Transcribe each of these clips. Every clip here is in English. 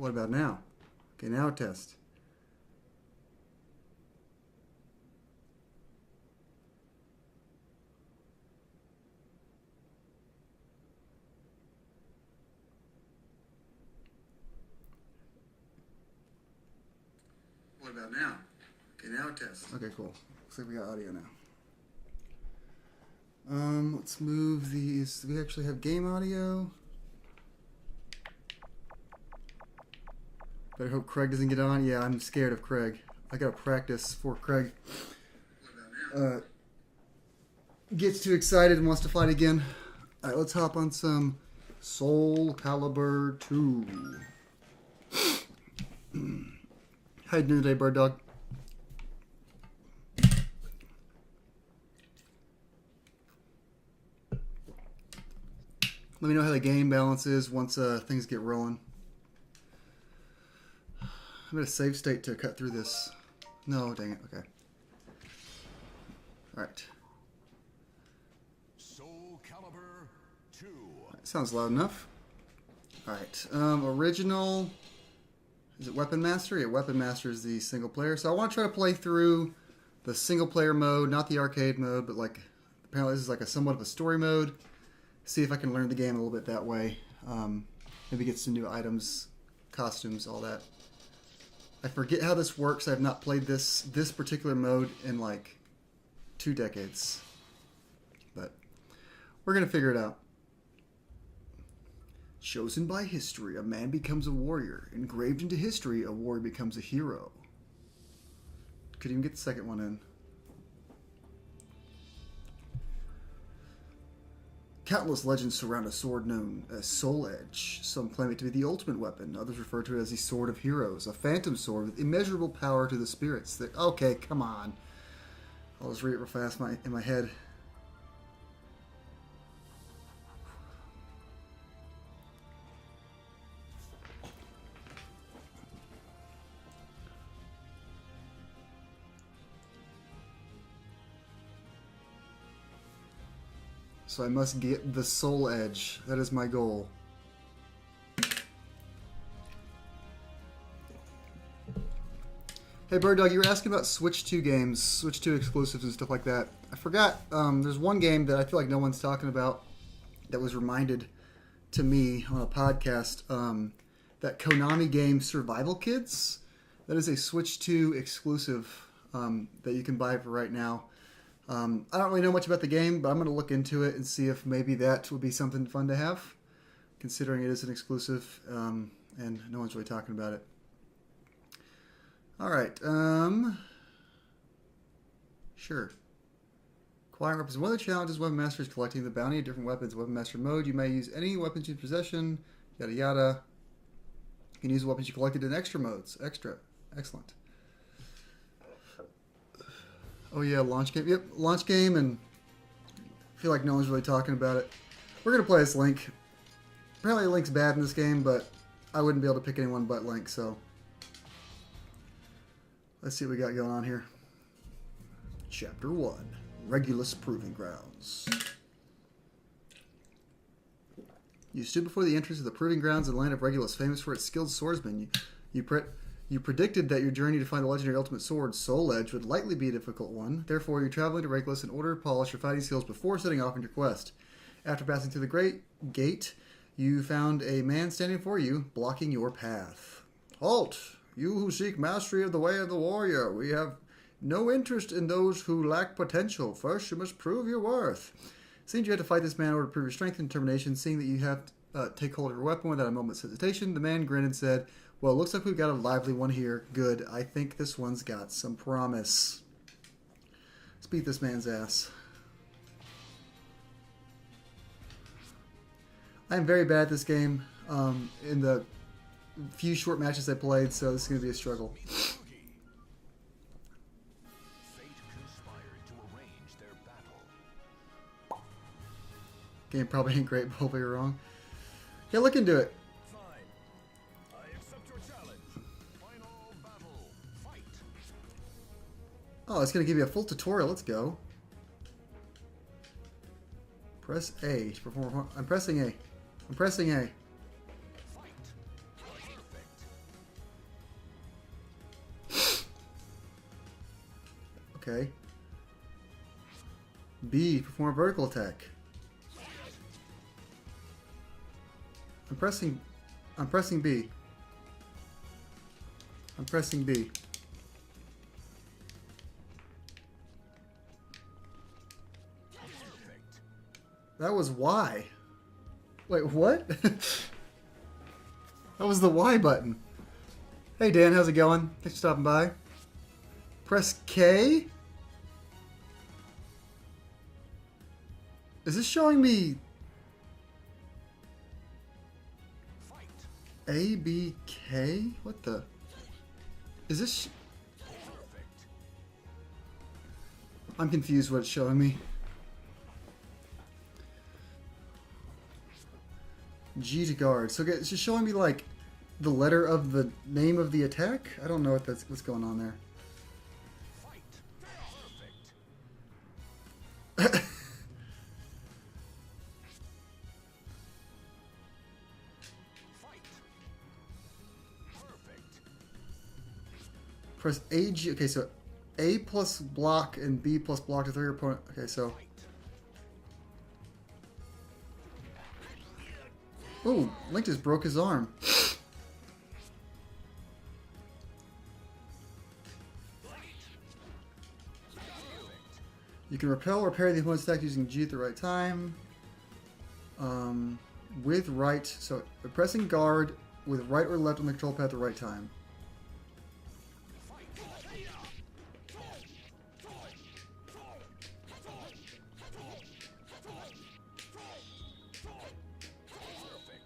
What about now? Okay, now a test. What about now? Okay, now a test. Okay, cool. Looks like we got audio now. Let's move these. Do we actually have game audio? Better hope Craig doesn't get on. Yeah, I'm scared of Craig. I gotta practice for Craig. Gets too excited and wants to fight again. Alright, let's hop on some SoulCalibur II. How you doing today, Bird Dog? Let me know how the game balance is once things get rolling. I'm at a save state to cut through this. No, dang it. Okay. Alright. SoulCalibur II. Sounds loud enough. Alright. Original. Is it Weapon Master? Yeah, Weapon Master is the single player. So I want to try to play through the single player mode, not the arcade mode, but like apparently this is like a somewhat of a story mode. See if I can learn the game a little bit that way. Maybe get some new items, costumes, all that. I forget how this works. I have not played this particular mode in like 2 decades. But we're going to figure it out. Chosen by history, a man becomes a warrior. Engraved into history, a warrior becomes a hero. Could even get the second one in. Countless legends surround a sword known as Soul Edge. Some claim it to be the ultimate weapon. Others refer to it as the Sword of Heroes, a phantom sword with immeasurable power to the spirits. Okay, come on. I'll just read it real fast in my head. So I must get the Soul Edge. That is my goal. Hey Bird Dog, you were asking about Switch 2 games, Switch 2 exclusives and stuff like that. I forgot, there's one game that I feel like no one's talking about that was reminded to me on a podcast. That Konami game Survival Kids. That is a Switch 2 exclusive that you can buy for right now. I don't really know much about the game, but I'm going to look into it and see if maybe that would be something fun to have, considering it is an exclusive, and no one's really talking about it. Alright, sure. Acquiring weapons. One of the challenges Weapon Master is collecting the bounty of different weapons. Weapon Master mode, you may use any weapons in possession, yada yada. You can use the weapons you collected in extra modes. Extra. Excellent. Oh yeah, launch game. Yep, launch game, and I feel like no one's really talking about it. We're going to play as Link. Apparently Link's bad in this game, but I wouldn't be able to pick anyone but Link, so... Let's see what we got going on here. Chapter 1. Regulus Proving Grounds. You stood before the entrance of the Proving Grounds in the land of Regulus, famous for its skilled swordsmen. You predicted that your journey to find the legendary ultimate sword, Soul Edge, would likely be a difficult one. Therefore, you're traveling to Regulus in order to polish your fighting skills before setting off on your quest. After passing through the Great Gate, you found a man standing before you, blocking your path. Halt! You who seek mastery of the way of the warrior. We have no interest in those who lack potential. First, you must prove your worth. Seems you had to fight this man in order to prove your strength and determination. Seeing that you have to take hold of your weapon without a moment's hesitation, the man grinned and said, well, it looks like we've got a lively one here. Good. I think this one's got some promise. Let's beat this man's ass. I'm very bad at this game in the few short matches I played, so this is going to be a struggle. Game probably ain't great, but hopefully you're wrong. Yeah, look into it. Oh, it's going to give you a full tutorial. Let's go. Press A to perform. I'm pressing A. I'm pressing A. B, perform a vertical attack. I'm pressing B. I'm pressing B. That was Y. Wait, what? That was the Y button. Hey Dan, how's it going? Thanks for stopping by. Press K? Is this showing me A, B, K? What the? Is this... I'm confused what it's showing me. G to guard. So it's just showing me like the letter of the name of the attack? I don't know what's going on there. Press A, G. Okay, so A plus block and B plus block to throw your opponent. Okay, so. Ooh, Link just broke his arm. You can repel or parry the opponent's attack using G at the right time. With right, so pressing guard with right or left on the control pad at the right time.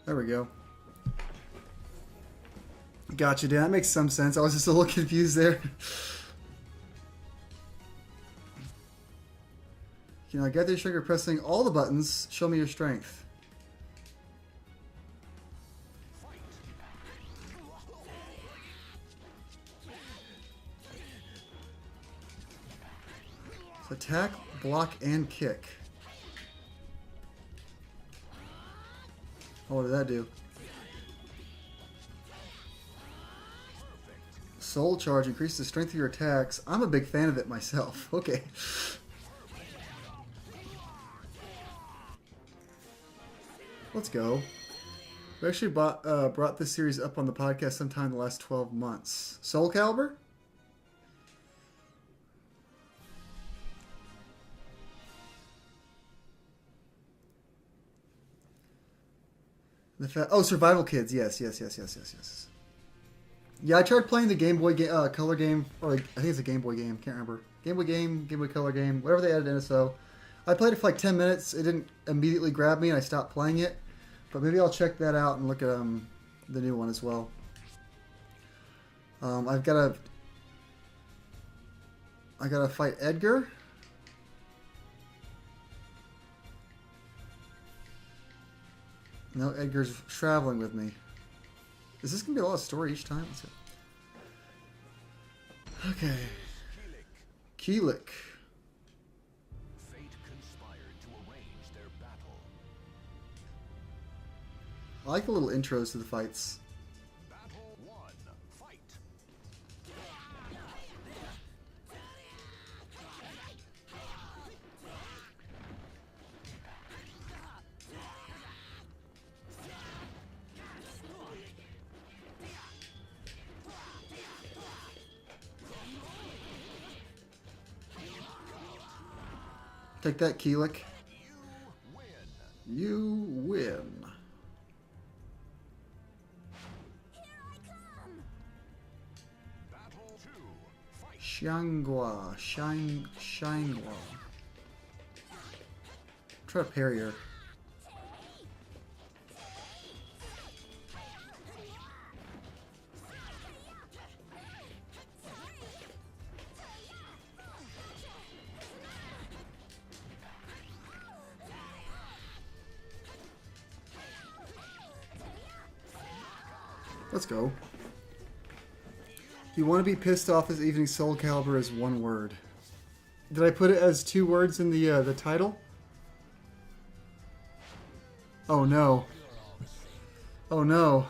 There we go. Gotcha, Dan. That makes some sense. I was just a little confused there. You know, get your trigger pressing all the buttons. Show me your strength. So attack, block, and kick. Oh, what did that do? Soul charge increases the strength of your attacks. I'm a big fan of it myself. Okay. Let's go. We actually brought this series up on the podcast sometime in the last 12 months. SoulCalibur? Oh, Survival Kids. Yes. Yeah, I tried playing the Game Boy Color game, or like, I think it's a Game Boy game. Can't remember. Game Boy game, Game Boy Color game, whatever they added in it. So I played it for like 10 minutes. It didn't immediately grab me, and I stopped playing it. But maybe I'll check that out and look at the new one as well. I gotta fight Edgar. No, Edgar's traveling with me. Is this gonna be a lot of story each time? Okay. Keelik. Fate conspired to arrange their battle. I like the little intros to the fights. Battle 1. Fight. Take that, Keelik. You win. You win. Battle 2. Fight. Shangua. Shangua. Try to parry her. Let's go. You want to be pissed off this evening. SoulCalibur is one word. Did I put it as 2 words in the title? Oh no. Oh no.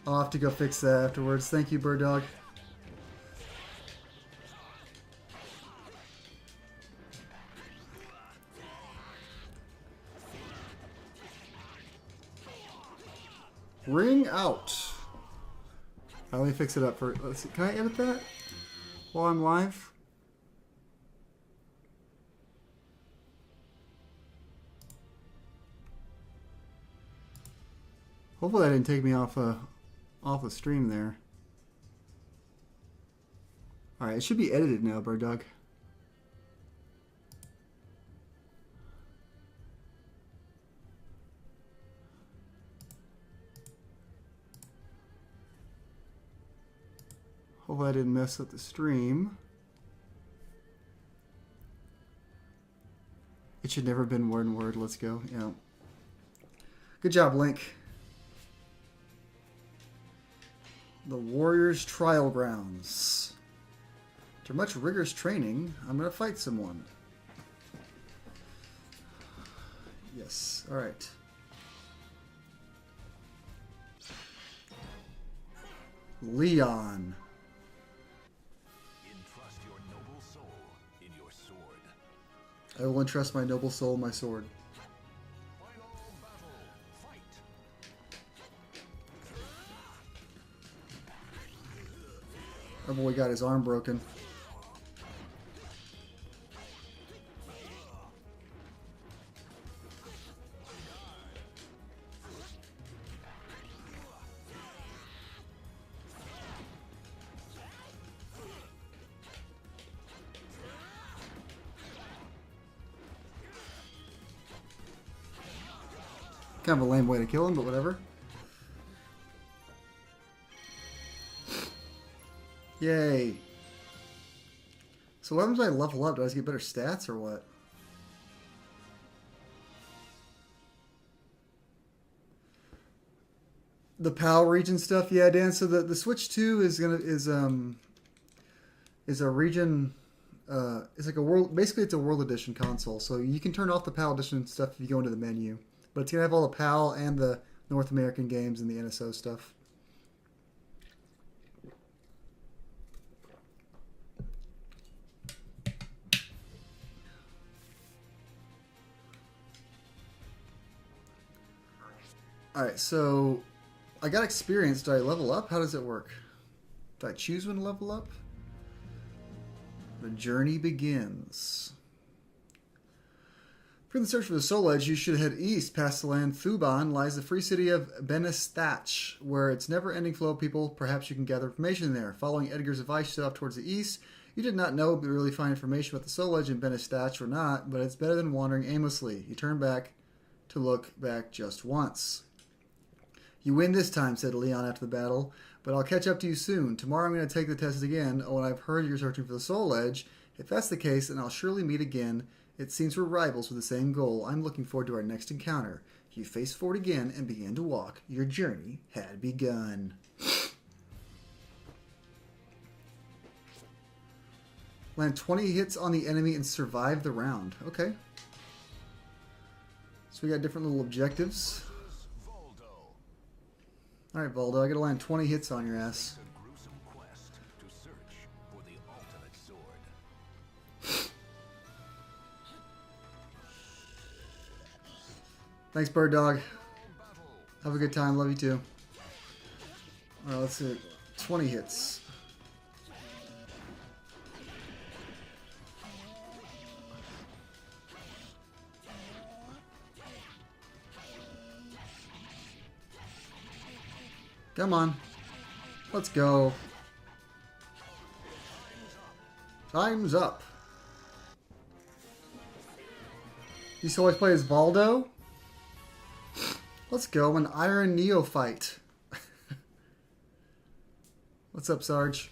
I'll have to go fix that afterwards. Thank you, Bird Dog. Ring out. Let me fix it up for. Let's see. Can I edit that while I'm live? Hopefully that didn't take me off the stream there. All right, it should be edited now, Bird Dog. Hopefully I didn't mess up the stream. It should never have been one word. Let's go. Yeah. Good job, Link. The Warriors' Trial Grounds. After much rigorous training, I'm going to fight someone. Yes. All right. Leon. Entrust your noble soul in your sword. I will entrust my noble soul in my sword. Final battle. Fight. Our boy got his arm broken. Kind of a lame way to kill him, but whatever. Yay. So what happens when I level up? Do I just get better stats or what? The PAL region stuff, yeah, Dan. So the Switch 2 is a region. It's like a world. Basically, it's a world edition console. So you can turn off the PAL edition stuff if you go into the menu. But it's gonna have all the PAL and the North American games and the NSO stuff. Alright, so I got experience. Do I level up? How does it work? Do I choose when to level up? The journey begins. For the search for the Soul Edge, you should head east. Past the land Thuban lies the free city of Benestach, where its never-ending flow of people. Perhaps you can gather information there. Following Edgar's advice, you set off towards the east. You did not know but really find information about the Soul Edge in Benestach or not, but it's better than wandering aimlessly. You turn back to look back just once. You win this time, said Leon after the battle, but I'll catch up to you soon. Tomorrow I'm going to take the test again. Oh, and I've heard you're searching for the Soul Edge. If that's the case, then I'll surely meet again. It seems we're rivals with the same goal. I'm looking forward to our next encounter. You faced forward again and began to walk. Your journey had begun. Land 20 hits on the enemy and survive the round. Okay. So we got different little objectives. Alright, Voldo, I gotta land 20 hits on your ass. A gruesome quest to search for the ultimate sword. Thanks, Bird Dog. Have a good time. Love you too. Alright, let's see. 20 hits. Come on. Let's go. Time's up. You still always play as Voldo? Let's go. An Iron Neophyte. What's up, Sarge?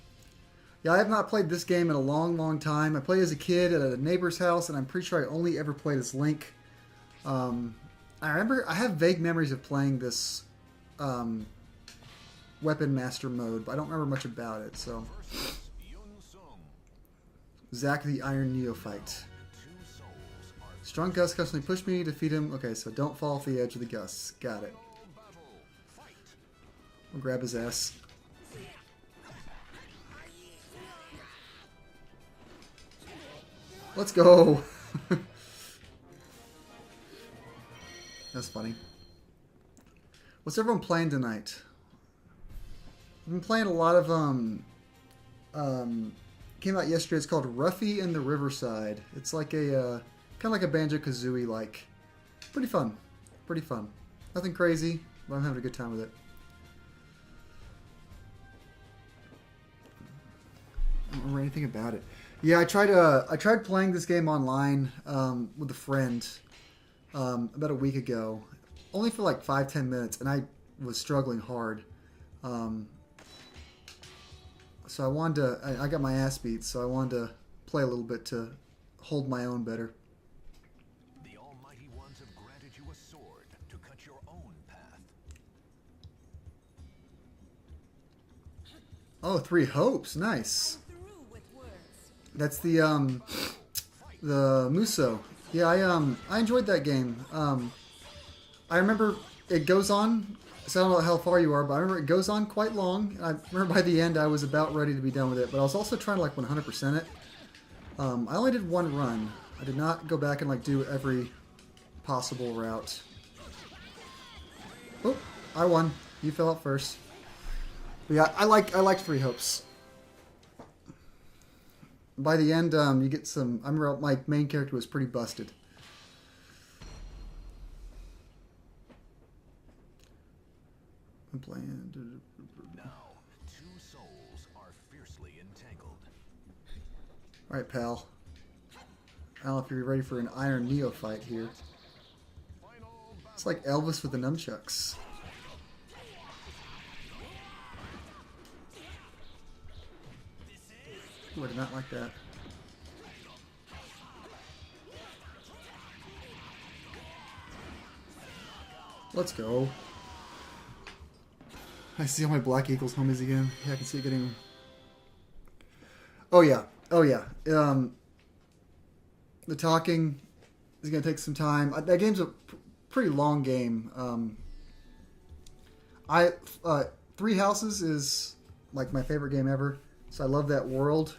Yeah, I have not played this game in a long, long time. I played as a kid at a neighbor's house, and I'm pretty sure I only ever played as Link. I remember, I have vague memories of playing this Weapon Master mode, but I don't remember much about it, so. Zack the Iron Neophyte. Strong Gus constantly push me, defeat him. Okay, so don't fall off the edge of the Gus. Got it. We'll grab his ass. Let's go! That's funny. What's everyone playing tonight? I've been playing a lot of came out yesterday. It's called Ruffy and the Riverside. It's like a kind of like a Banjo-Kazooie like. Pretty fun. Pretty fun. Nothing crazy, but I'm having a good time with it. I don't remember anything about it. Yeah, I tried playing this game online with a friend about a week ago, only for like 5-10 minutes, and I was struggling hard. So I wanted to. I got my ass beat, so I wanted to play a little bit to hold my own better. The Almighty Ones have granted you a sword to cut your own path. Oh, 3 hopes, nice. That's the Muso. Yeah, I enjoyed that game. I remember it goes on. So I don't know how far you are, but I remember it goes on quite long. I remember by the end I was about ready to be done with it, but I was also trying to like 100% it. I only did 1 run. I did not go back and like do every possible route. Oh, I won. You fell out first. But yeah, I liked 3 hopes. By the end, you get some. I remember my main character was pretty busted. I'm playing. Now, 2 souls are fiercely entangled. All right, pal. I don't know if you're ready for an Iron Neophyte here. It's like Elvis with the nunchucks. Ooh, I did not like that. Let's go. I see all my Black Eagles homies again. Yeah, I can see it getting... Oh, yeah. Oh, yeah. The talking is going to take some time. That game's a pretty long game. Three Houses is like my favorite game ever. So I love that world.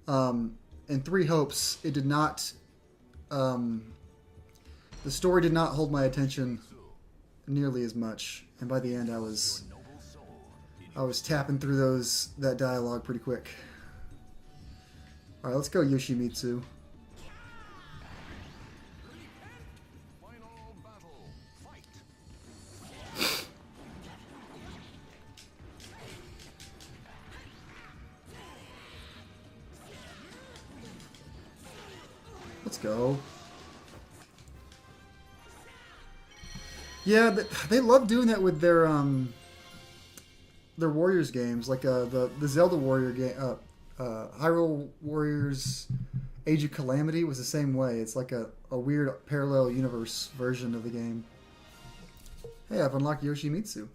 And 3 Hopes, it did not... the story did not hold my attention nearly as much. And by the end, I was tapping through that dialogue pretty quick. All right, let's go Yoshimitsu. Let's go. Yeah, they love doing that with their Warriors games, like the Zelda Warrior game, Hyrule Warriors Age of Calamity was the same way. It's like a weird parallel universe version of the game. Hey, I've unlocked Yoshimitsu.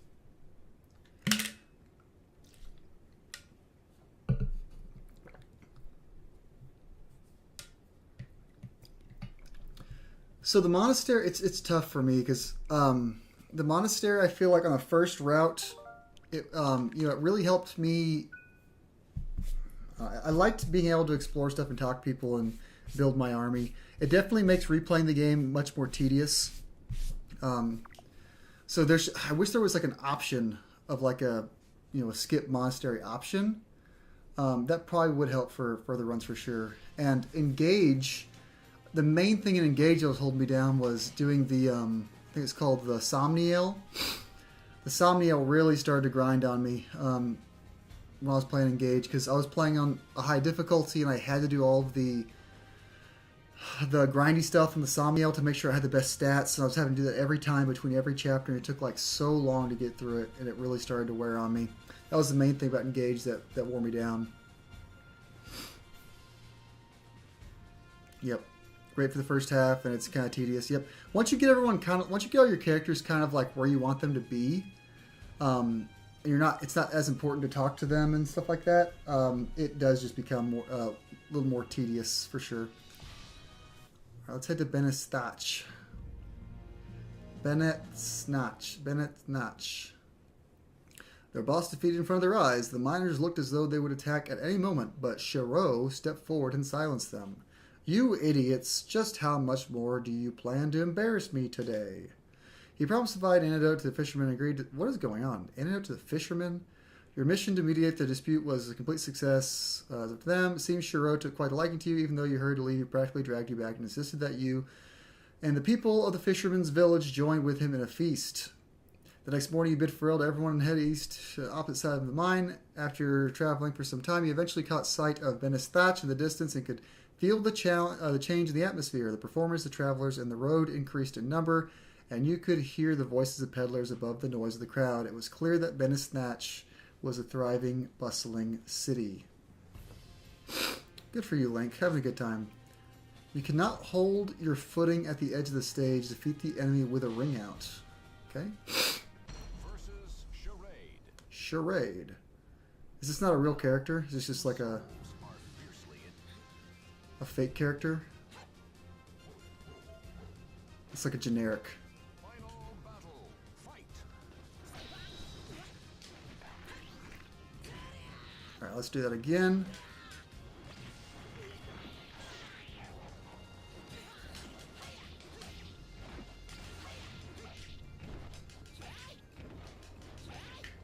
So the monastery, it's tough for me because the monastery, I feel like on the first route, it really helped me. I liked being able to explore stuff and talk to people and build my army. It definitely makes replaying the game much more tedious. So I wish there was like an option of like a skip monastery option. That probably would help for further runs for sure. And Engage. The main thing in Engage that was holding me down was doing the, I think it's called the Somniel. The Somniel really started to grind on me when I was playing Engage because I was playing on a high difficulty and I had to do all of the grindy stuff in the Somniel to make sure I had the best stats. And I was having to do that every time between every chapter, and it took like so long to get through it, and it really started to wear on me. That was the main thing about Engage that wore me down. Yep. Great for the first half, and it's kind of tedious. Yep. Once you get all your characters kind of like where you want them to be, and it's not as important to talk to them and stuff like that. It does just become more, a little more tedious for sure. All right, let's head to Bennett Notch. Their boss defeated in front of their eyes. The miners looked as though they would attack at any moment, but Shiro stepped forward and silenced them. "You idiots, just how much more do you plan to embarrass me today?" He promised to provide an antidote to the fishermen and agreed to... What is going on? Antidote to the fishermen? Your mission to mediate the dispute was a complete success. To them, it seems Shiro took quite a liking to you, even though you hurried to leave, he practically dragged you back and insisted that you and the people of the fishermen's village joined with him in a feast. The next morning, you bid farewell to everyone and head east, opposite side of the mine. After traveling for some time, you eventually caught sight of Venice Thatch in the distance and could feel the change in the atmosphere. The performers, the travelers, and the road increased in number, and you could hear the voices of peddlers above the noise of the crowd. It was clear that Venice Thatch was a thriving, bustling city. Good for you, Link. Having a good time. You cannot hold your footing at the edge of the stage. Defeat the enemy with a ring out. Okay. Versus Charade. Charade. Is this not a real character? Is this just like a fake character? It's like a generic. Final battle. Fight. Alright, let's do that again.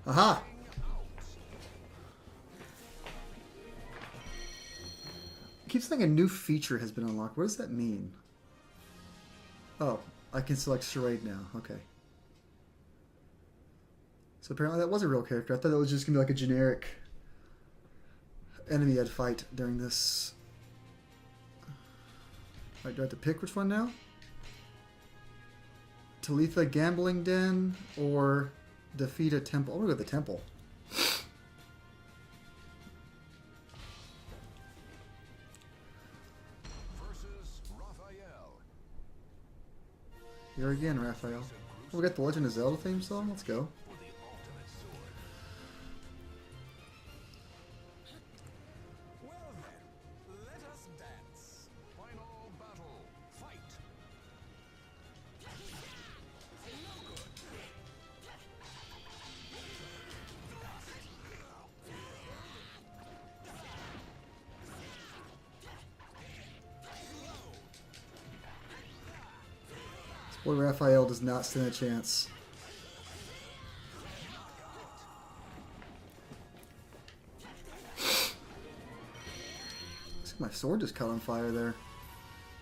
Aha! It keeps saying a new feature has been unlocked. What does that mean? Oh, I can select Charade now. Okay. So apparently that was a real character. I thought that was just going to be like a generic enemy I'd fight during this. Alright, do I have to pick which one now? Talitha Gambling Den or defeat a temple? I'm going to go with the temple. Versus Raphael. Here again, Raphael. Oh, we got the Legend of Zelda theme song? Let's go. For the ultimate sword. Well then, let us dance. Final battle. Fight. Boy, Raphael does not stand a chance. Looks like my sword just caught on fire there.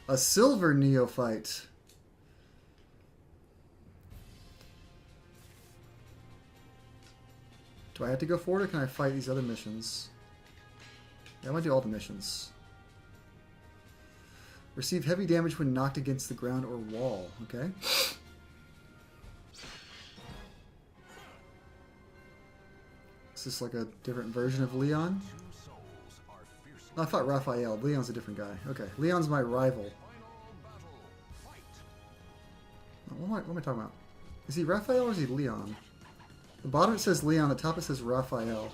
A silver neophyte. Do I have to go forward or can I fight these other missions? Yeah, I want to do all the missions. Receive heavy damage when knocked against the ground or wall. Okay. Is this like a different version of Leon? No, I thought Raphael. Leon's a different guy. Okay. Leon's my rival. What am I talking about? Is he Raphael or is he Leon? The bottom it says Leon, the top it says Raphael.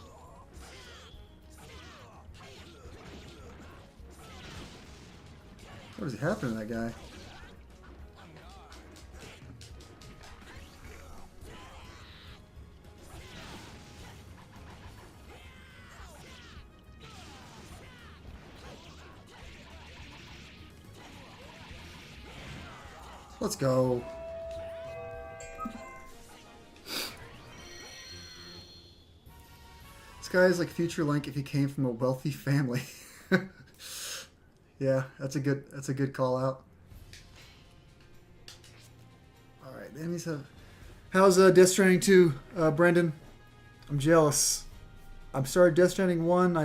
What is happening to that guy? Let's go. This guy is like future Link if he came from a wealthy family. Yeah, that's a good call out. All right, the enemies have. How's Death Stranding 2, Brendan? I'm jealous. I'm started Death Stranding 1.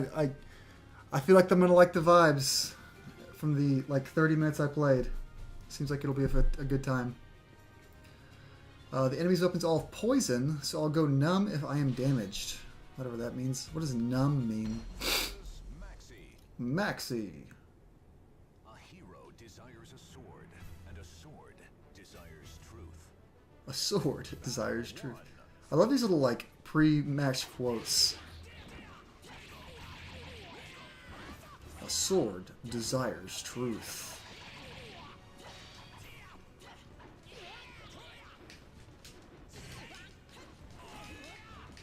I feel like I'm gonna like the vibes from the like 30 minutes I played. Seems like it'll be a good time. The enemy's weapons all have poison, so I'll go numb if I am damaged. Whatever that means. What does numb mean? Maxi. A sword desires truth. I love these little like pre-match quotes. A sword desires truth.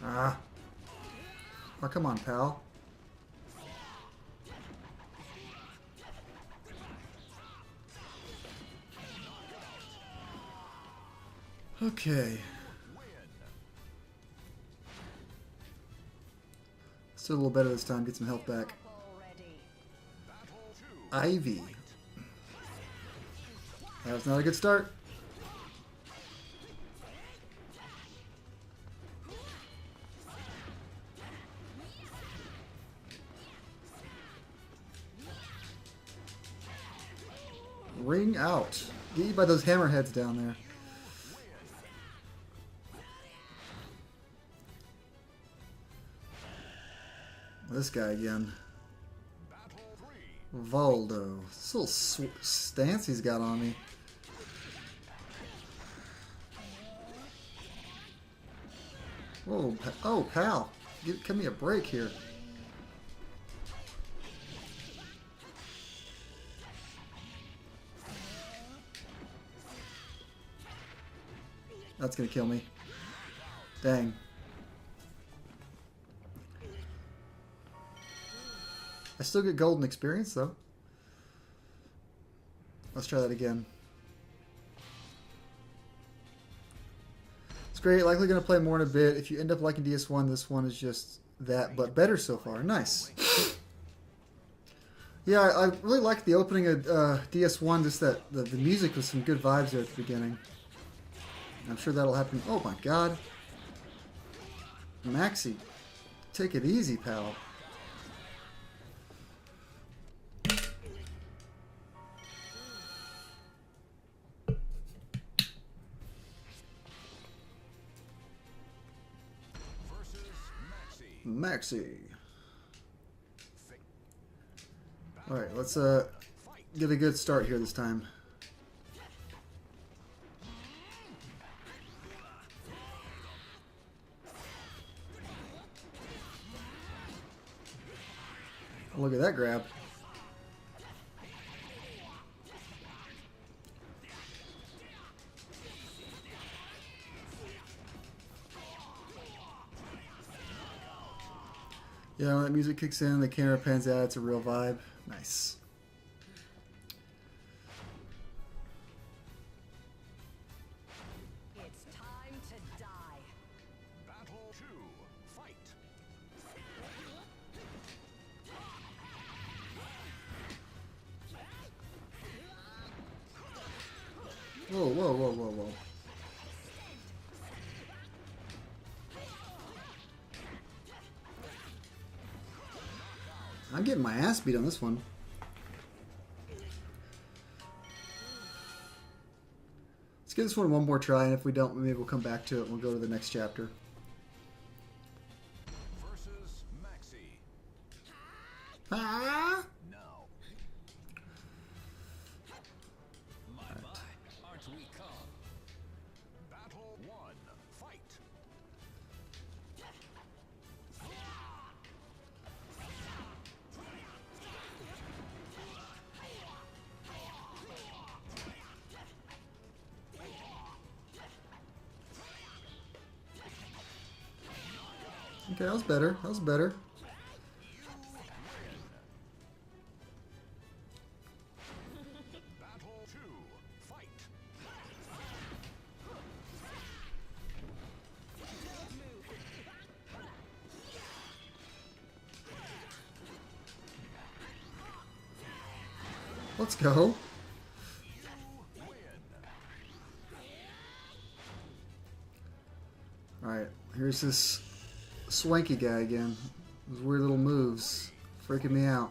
Ah. Oh, come on, pal. Okay. Let's do a little better this time. Get some health back. Ivy. That was not a good start. Ring out. Get you by those hammerheads down there. This guy again. Valdo. This little stance he's got on me. Whoa. Oh, pal. Give me a break here. That's gonna kill me. Dang. I still get golden experience though. Let's try that again. It's great. Likely gonna play more in a bit. If you end up liking DS1, this one is just that, but better so far. Nice. Yeah, I really liked the opening of DS1. Just that the music was some good vibes there at the beginning. I'm sure that'll happen. Oh my god. Maxi, take it easy, pal. Maxi. Alright, let's get a good start here this time. Look at that grab. Yeah, when that music kicks in, the camera pans out, it's a real vibe. Nice. It's time to die. Battle 2. Fight. Whoa, whoa, whoa, whoa, whoa. I'm getting my ass beat on this one. Let's give this one more try, and if we don't, maybe we'll come back to it and we'll go to the next chapter. Versus Maxi. Ah! No. My, aren't we come? Battle 1. Fight. Okay, that was better. That was better. Battle 2. Fight. Let's go. Alright, here's this swanky guy again. Those weird little moves. Freaking me out.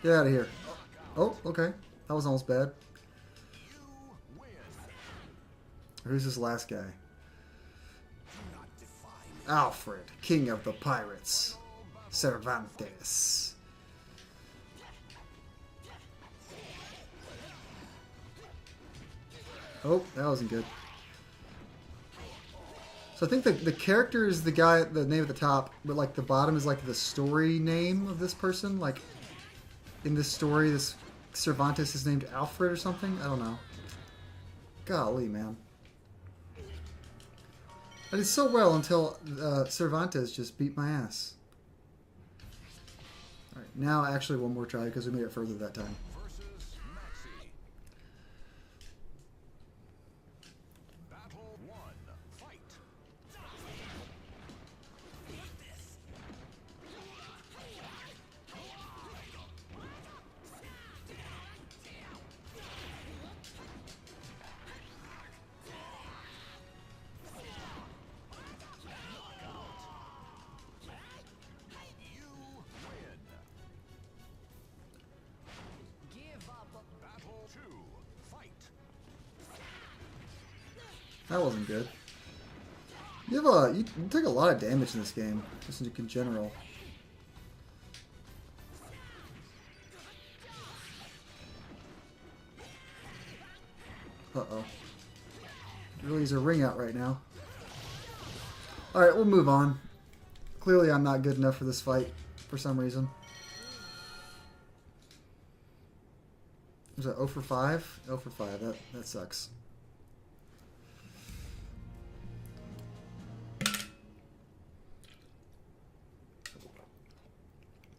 Get out of here. Oh, okay. That was almost bad. Who's this last guy? Alfred, King of the Pirates. Cervantes. Oh, that wasn't good. So I think the character is the guy, the name at the top, but like the bottom is like the story name of this person. Like in this story, this Cervantes is named Alfred or something. I don't know. Golly, man. I did so well until Cervantes just beat my ass. Alright, now actually one more try because we made it further that time. versus Maxi. Battle 1. Fight. You win. Give up. Battle 2. Fight. That wasn't good. You take a lot of damage in this game, just in general. Uh-oh. Really needs a ring out right now. Alright, we'll move on. Clearly I'm not good enough for this fight, for some reason. Was that 0 for 5? 0 for 5, that sucks.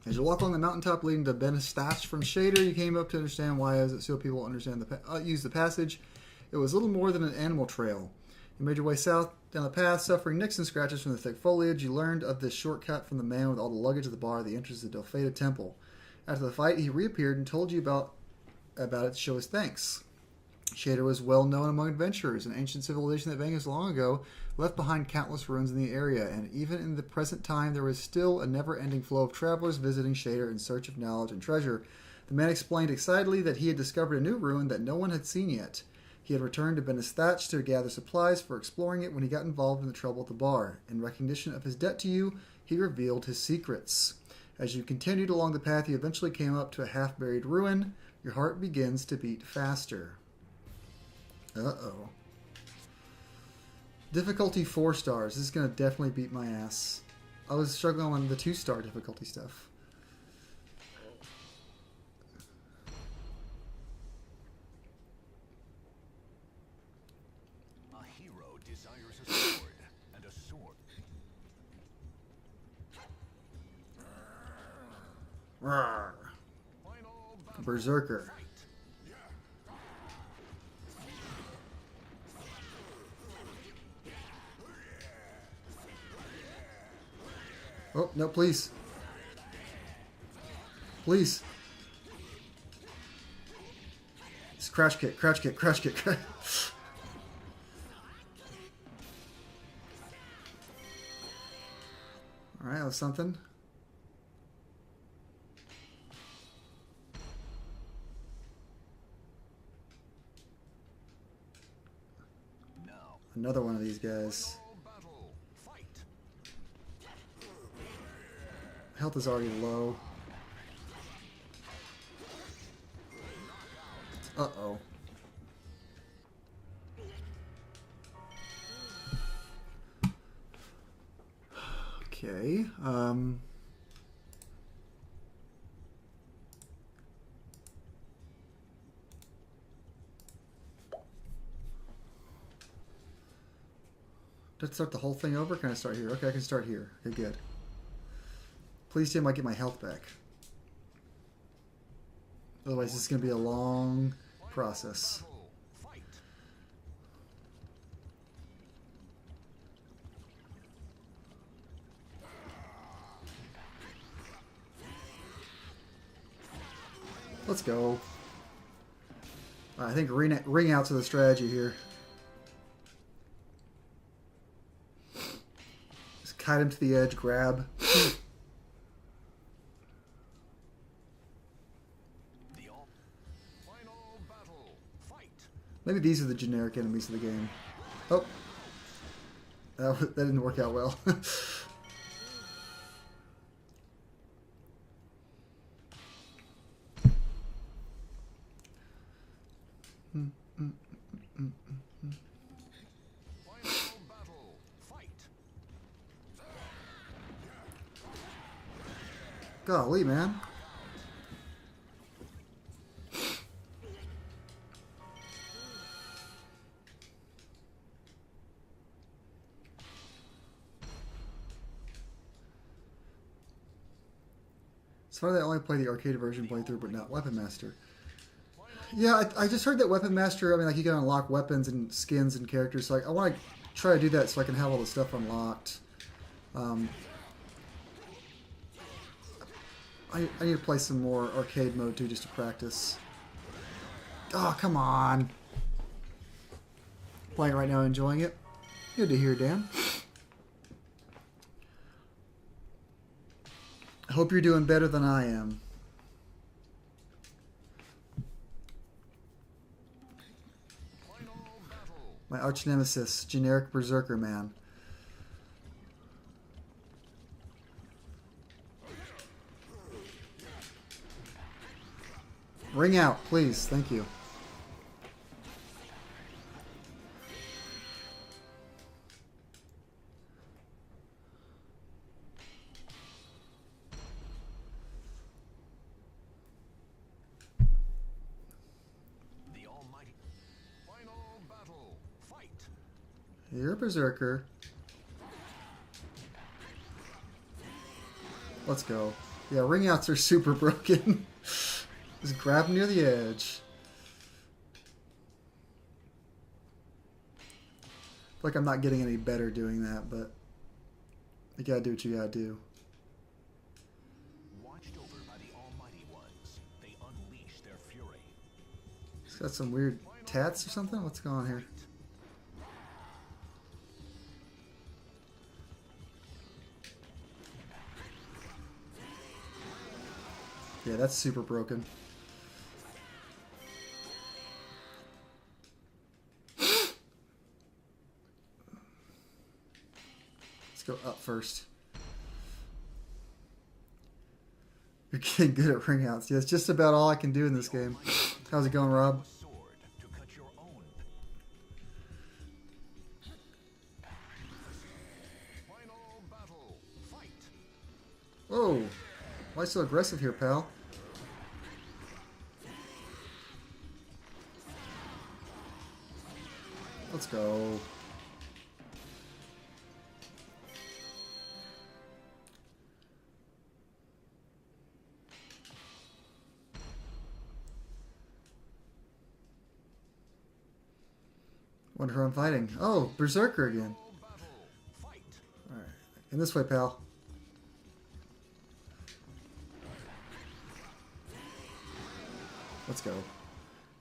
As you walk along the mountaintop leading to Benestash from Shader, you came up to understand why, as it so people understand use the passage. It was little more than an animal trail. You made your way south down the path, suffering nicks and scratches from the thick foliage. You learned of this shortcut from the man with all the luggage at the bar at the entrance of the Delpheda Temple. After the fight, he reappeared and told you about it to show his thanks. Shader was well known among adventurers, an ancient civilization that vanished long ago, left behind countless ruins in the area, and even in the present time there was still a never-ending flow of travelers visiting Shader in search of knowledge and treasure. The man explained excitedly that he had discovered a new ruin that no one had seen yet. He had returned to Benestach to gather supplies for exploring it when he got involved in the trouble at the bar. In recognition of his debt to you, he revealed his secrets. As you continued along the path, you eventually came up to a half-buried ruin. Your heart begins to beat faster. Uh-oh. Difficulty 4 stars. This is going to definitely beat my ass. I was struggling on the 2-star difficulty stuff. A hero desires a sword, and a sword. Rawr. Final battle. Berserker. Fight. Oh, no, please. Please. It's crouch kick, crouch kick, crouch kick. Alright, that was something. Now, Another one of these guys. final battle. Fight. Health is already low. Uh-oh. Okay. Did I start the whole thing over? Can I start here? Okay, I can start here. Okay, good. Please tell me I get my health back. Otherwise, this is going to be a long process. Battle. Fight. Let's go. I think ring outs are the strategy here. Just kite him to the edge, grab. The final battle. Fight. Maybe these are the generic enemies of the game. Oh. That didn't work out well. Final battle. Fight. Golly, man. funny that I only play the arcade version playthrough, but not Weapon Master. Yeah, I just heard that Weapon Master, I mean, like, you can unlock weapons and skins and characters, so I want to try to do that so I can have all the stuff unlocked. I need to play some more arcade mode, too, just to practice. Oh, come on. Playing right now, enjoying it. Good to hear, Dan. I hope you're doing better than I am. My arch nemesis, generic berserker man. Ring out, please. Thank you. The almighty final battle. Fight. You're a berserker. Let's go. Yeah, ring outs are super broken. Just grab him near the edge. Like I'm not getting any better doing that, but you gotta do what you gotta do. Watched over by the almighty ones, they unleash their fury. He's got some weird tats or something? What's going on here? Yeah, that's super broken. Let's go up first. You're getting good at ring outs. Yeah, it's just about all I can do in this game. How's it going, Rob? Sword to cut your own. Final battle. Fight. Whoa. Why so aggressive here, pal? Let's go. Wonder who I'm fighting. Oh, Berserker again. Fight. Alright. In this way, pal. Let's go.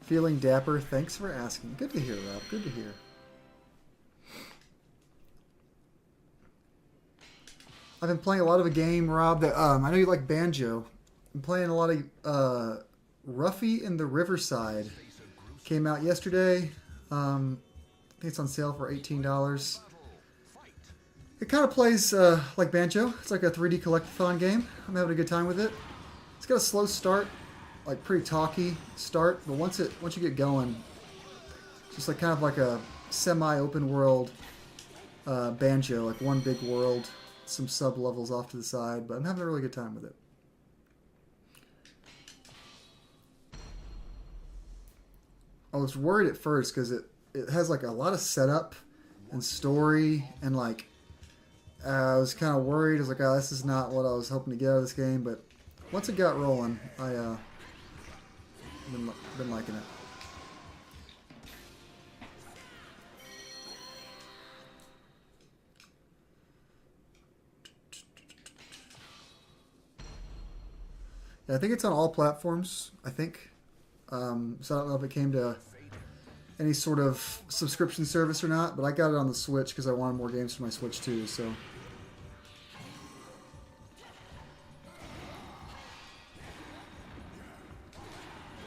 Feeling dapper. Thanks for asking. Good to hear, Rob. Good to hear. I've been playing a lot of a game, Rob, that I know you like Banjo. I'm playing a lot of Ruffy in the Riverside. Came out yesterday. I think it's on sale for $18. It kind of plays like Banjo. It's like a 3D collectathon game. I'm having a good time with it. It's got a slow start, like pretty talky start, but once you get going, it's just like kind of like a semi-open world Banjo, like one big world, some sub levels off to the side. But I'm having a really good time with it. I was worried at first because it has like a lot of setup and story, and like I was kind of worried. I was like, oh, this is not what I was hoping to get out of this game. But once it got rolling, I been liking it. Yeah, I think it's on all platforms. I think. So I don't know if it came to any sort of subscription service or not, but I got it on the Switch because I wanted more games for my Switch too. So.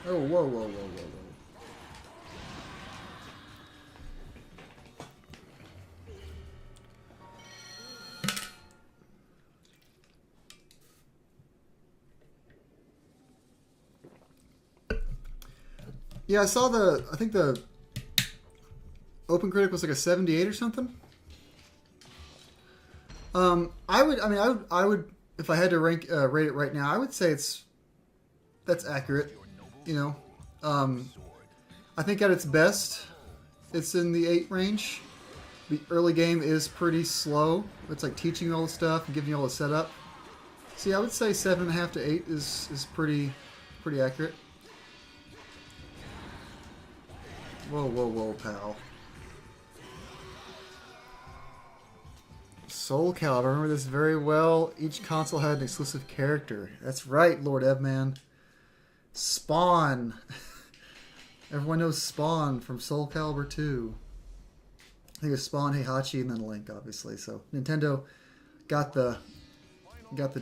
Oh, whoa, whoa, whoa, whoa, whoa. Yeah, I saw I think the Open Critic was like a 78 or something. I would, if I had to rate it right now, I would say that's accurate. You know, I think at its best, it's in the 8 range. The early game is pretty slow. It's like teaching you all the stuff and giving you all the setup. See, I would say 7.5 to 8 is pretty accurate. Whoa, whoa, whoa, pal. SoulCalibur, I remember this very well. Each console had an exclusive character. That's right, Lord Evman. Spawn. Everyone knows Spawn from SoulCalibur II. I think it was Spawn, Heihachi, and then Link, obviously. So Nintendo got the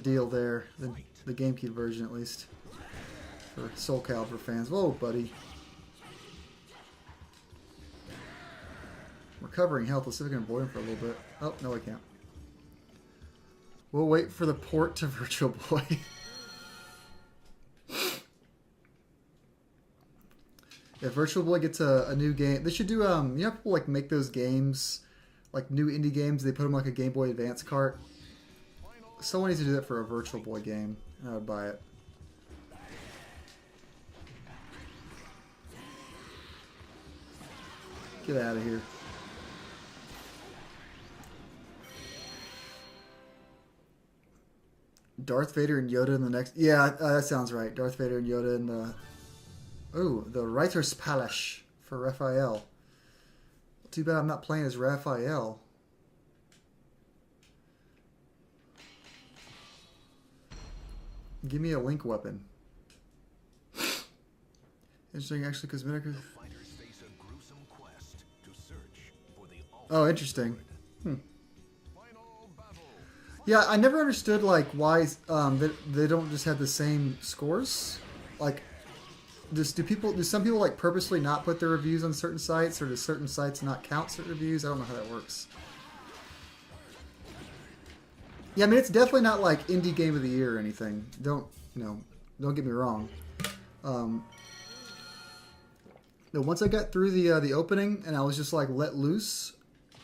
deal there, the GameCube version at least, for SoulCalibur fans. Whoa, buddy. Recovering health. Let's see if we can avoid him for a little bit. Oh, no, I can't. We'll wait for the port to Virtual Boy. If Virtual Boy gets a new game, they should do, you know, people like make those games, like new indie games, they put them like a Game Boy Advance cart. Someone needs to do that for a Virtual Boy game, and I would buy it. Get out of here. Darth Vader and Yoda in the next... Yeah, that sounds right. Darth Vader and Yoda in the... Ooh, the Writer's Palace for Raphael. Too bad I'm not playing as Raphael. Give me a Link weapon. Interesting, actually, cosmetic... Oh, interesting. Yeah, I never understood like why they don't just have the same scores. Like, do some people like purposely not put their reviews on certain sites, or do certain sites not count certain reviews? I don't know how that works. Yeah, I mean, it's definitely not like indie game of the year or anything. Don't get me wrong. No, once I got through the opening and I was just like let loose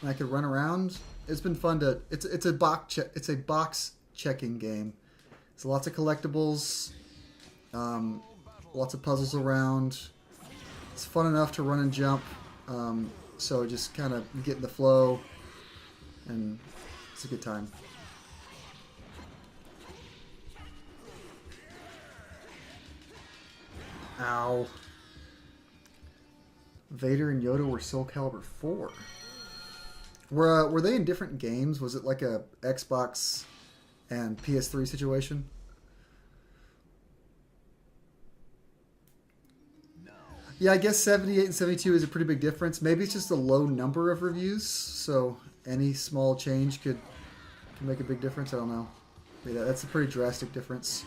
and I could run around. It's been fun to. It's a box checking game. So lots of collectibles, lots of puzzles around. It's fun enough to run and jump. So just kind of get in the flow, and it's a good time. Ow. Vader and Yoda were SoulCalibur 4. Were they in different games? Was it like a Xbox and PS3 situation? No. Yeah, I guess 78 and 72 is a pretty big difference. Maybe it's just a low number of reviews, so any small change can make a big difference. I don't know. Yeah, that's a pretty drastic difference.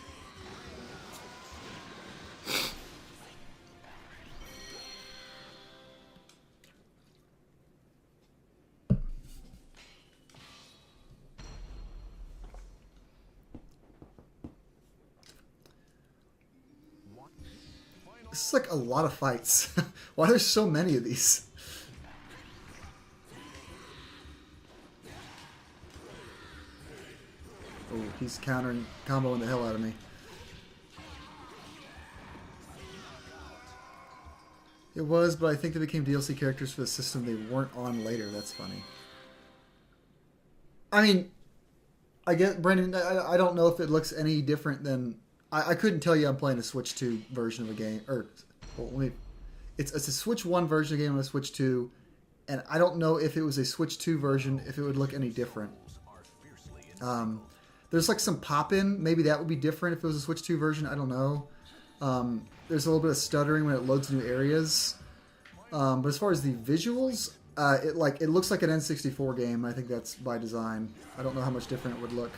This is like a lot of fights. Why are there so many of these? Oh, he's comboing the hell out of me. It was, but I think they became DLC characters for the system they weren't on later. That's funny. I mean, I get, Brandon, I don't know if it looks any different than... I couldn't tell you I'm playing a Switch 2 version of a game. Or, well, it's a Switch 1 version of a game and a Switch 2. And I don't know if it was a Switch 2 version, if it would look any different. There's like some pop-in. Maybe that would be different if it was a Switch 2 version. I don't know. There's a little bit of stuttering when it loads new areas. But as far as the visuals, it looks like an N64 game. I think that's by design. I don't know how much different it would look.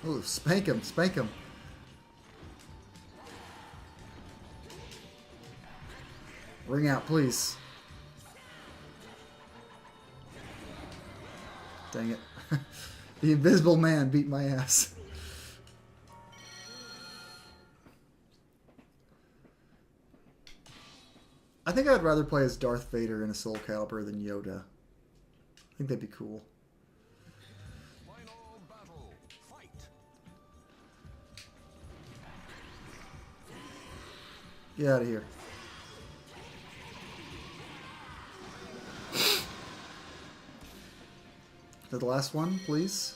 Ooh, spank him, spank him. Ring out, please. Dang it. The Invisible Man beat my ass. I think I'd rather play as Darth Vader in a SoulCalibur than Yoda. I think that'd be cool. Get out of here. To the last one, please.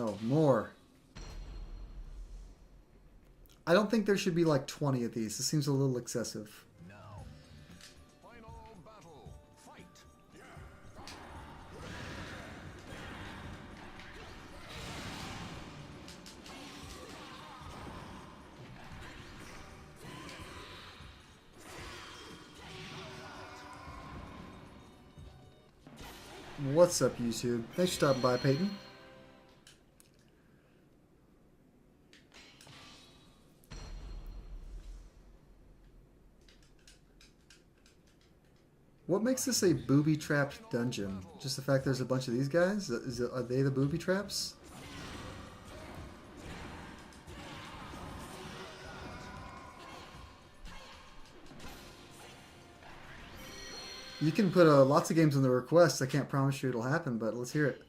Oh, more. I don't think there should be like 20 of these. This seems a little excessive. Now, final battle. Fight. What's up, YouTube? Thanks for stopping by, Peyton. What makes this a booby-trapped dungeon? Just the fact there's a bunch of these guys? Are they the booby traps? You can put lots of games on the request. I can't promise you it'll happen, but let's hear it.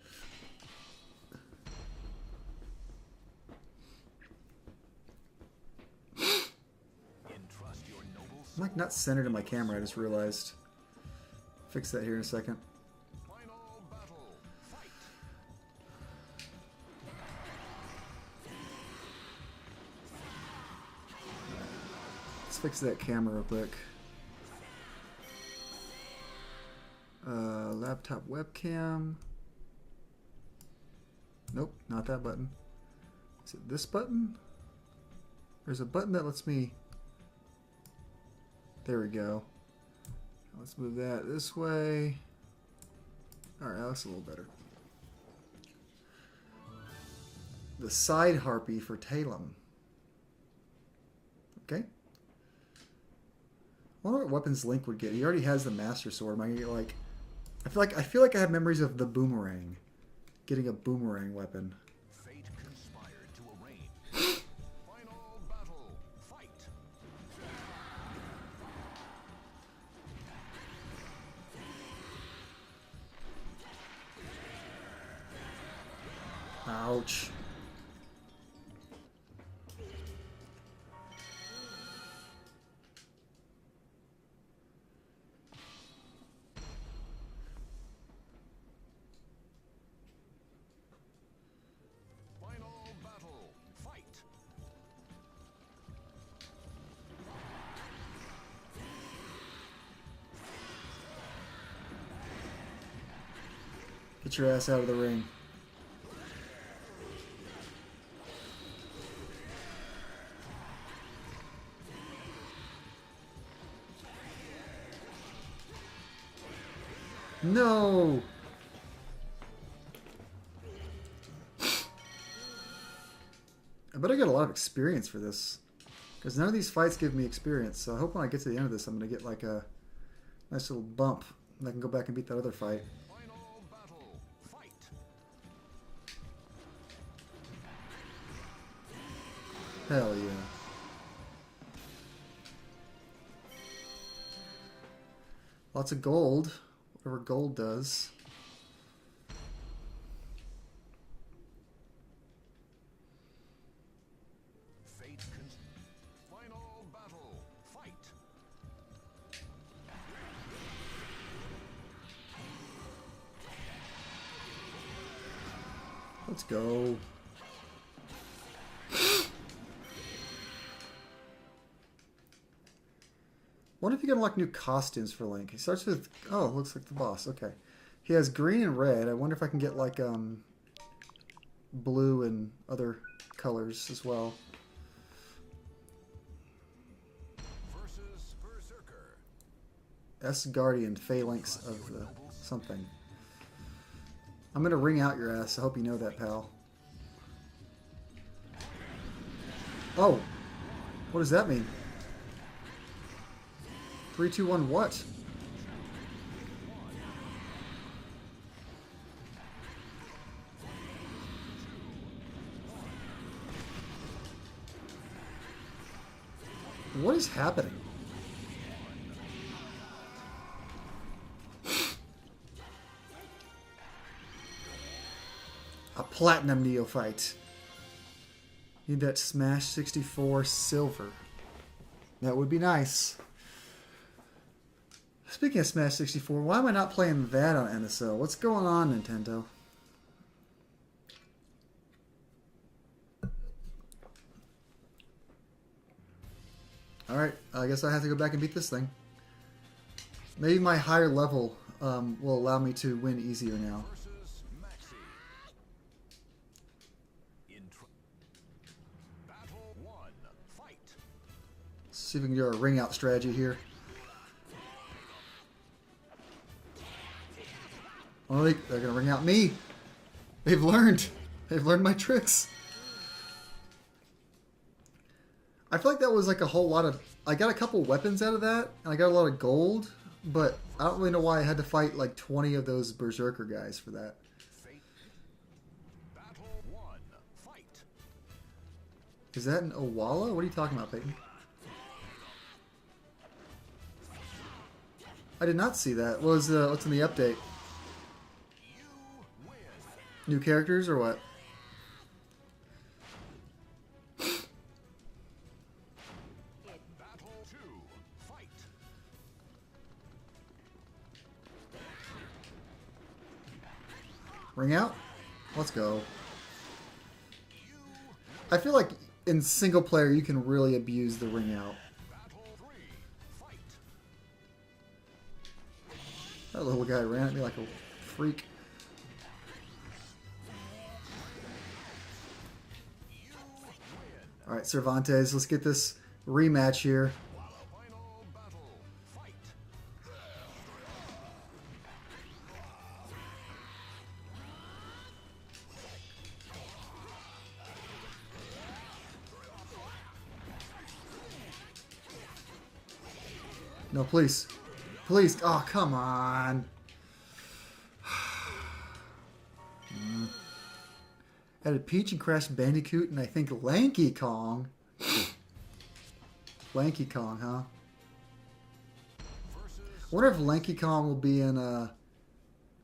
Entrust your noble I'm like not centered in my camera, I just realized. Fix that here in a second. final battle. Fight. Let's fix that camera real quick. Laptop webcam. Nope, not that button. Is it this button? There's a button that lets me... There we go. Let's move that this way. Alright, that looks a little better. The side harpy for Talum. Okay. I wonder what weapons Link would get. He already has the Master Sword. Am I gonna get like... I feel like I have memories of the boomerang. Getting a boomerang weapon. Fate conspired to arrange. Final battle. Fight. Ouch. Final battle. Fight. Get your ass out of the ring. No! I bet I got a lot of experience for this. Because none of these fights give me experience. So I hope when I get to the end of this, I'm going to get like a nice little bump. And I can go back and beat that other fight. Final battle. Fight. Hell yeah. Lots of gold. Whatever gold does. Final battle. Fight. Let's go. Wonder if you can unlock new costumes for Link. He starts with... Oh, looks like the boss. Okay. He has green and red. I wonder if I can get like blue and other colors as well. Versus Berserker. S Guardian, Phalanx of the something. I'm gonna ring out your ass. I hope you know that, pal. Oh! What does that mean? 3, 2, 1, what? What is happening? A platinum neophyte. Need that Smash 64 silver. That would be nice. Speaking of Smash 64, why am I not playing that on NSO? What's going on, Nintendo? Alright, I guess I have to go back and beat this thing. Maybe my higher level will allow me to win easier now. Versus Maxi. Battle 1. Fight. Let's see if we can do our ring out strategy here. Oh, they're gonna ring out me. They've learned. They've learned my tricks. I feel like that was like a whole lot of... I got a couple weapons out of that, and I got a lot of gold, but I don't really know why I had to fight like 20 of those Berserker guys for that. Fate. Battle 1. Fight. Is that an Owala? What are you talking about, Peyton? I did not see that. What was, what's in the update? You win. New characters or what? Battle 2. Fight. Ring out? Let's go. I feel like in single player you can really abuse the ring out. Battle 3. Fight. That little guy ran at me like a freak. Alright, Cervantes, let's get this rematch here. Final battle. Fight. No, please. Please. Oh, come on. Added Peach and Crash Bandicoot and I think Lanky Kong. Lanky Kong, huh? I wonder if Lanky Kong will be in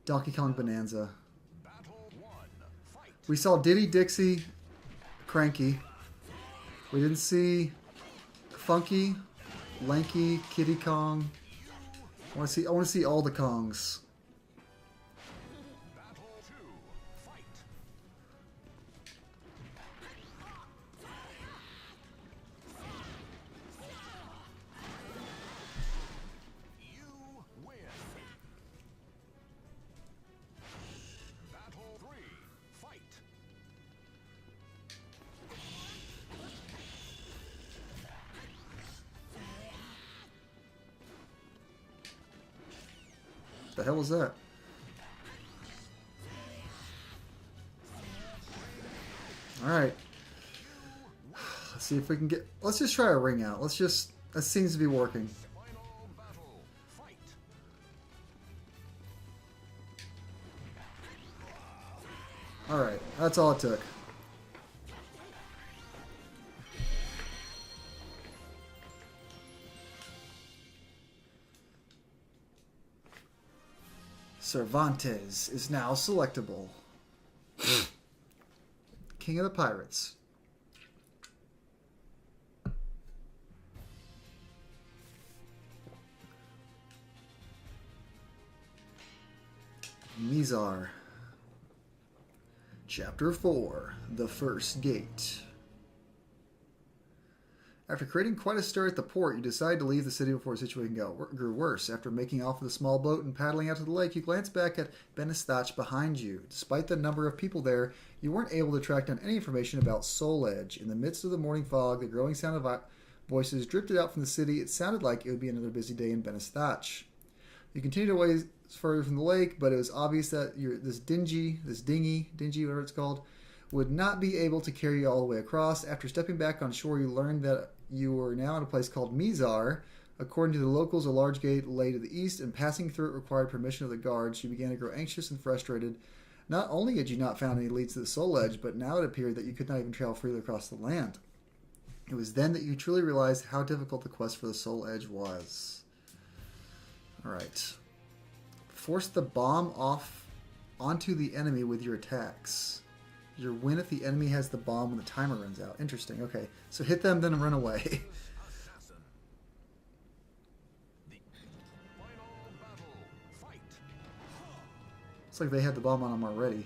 Donkey Kong Bonanza. Battle 1. Fight. We saw Diddy Dixie, Cranky. We didn't see Funky, Lanky, Kitty Kong. I want to see all the Kongs. Battle 2. Fight. You win. Battle 3. Fight. The hell was that? Alright. Let's see if we can get... Let's just try a ring out. Let's just... That seems to be working. Final battle. Fight. Alright. That's all it took. Cervantes is now selectable. King of the Pirates. Mizar. Chapter 4. The First Gate. After creating quite a stir at the port, you decide to leave the city before the situation grew worse. After making off with a small boat and paddling out to the lake, you glance back at Benestach behind you. Despite the number of people there, you weren't able to track down any information about Soul Edge. In the midst of the morning fog, the growing sound of voices drifted out from the city. It sounded like it would be another busy day in Benestach. You continued away further from the lake, but it was obvious that this dingy, whatever it's called, would not be able to carry you all the way across. After stepping back on shore, you learned that you were now in a place called Mizar. According to the locals, a large gate lay to the east, and passing through it required permission of the guards. You began to grow anxious and frustrated. Not only had you not found any leads to the Soul Edge, but now it appeared that you could not even travel freely across the land. It was then that you truly realized how difficult the quest for the Soul Edge was. Alright. Force the bomb off onto the enemy with your attacks. Your win if the enemy has the bomb when the timer runs out. Interesting. Okay. So hit them, then run away. Assassin. The final battle. Fight. It's like they had the bomb on them already.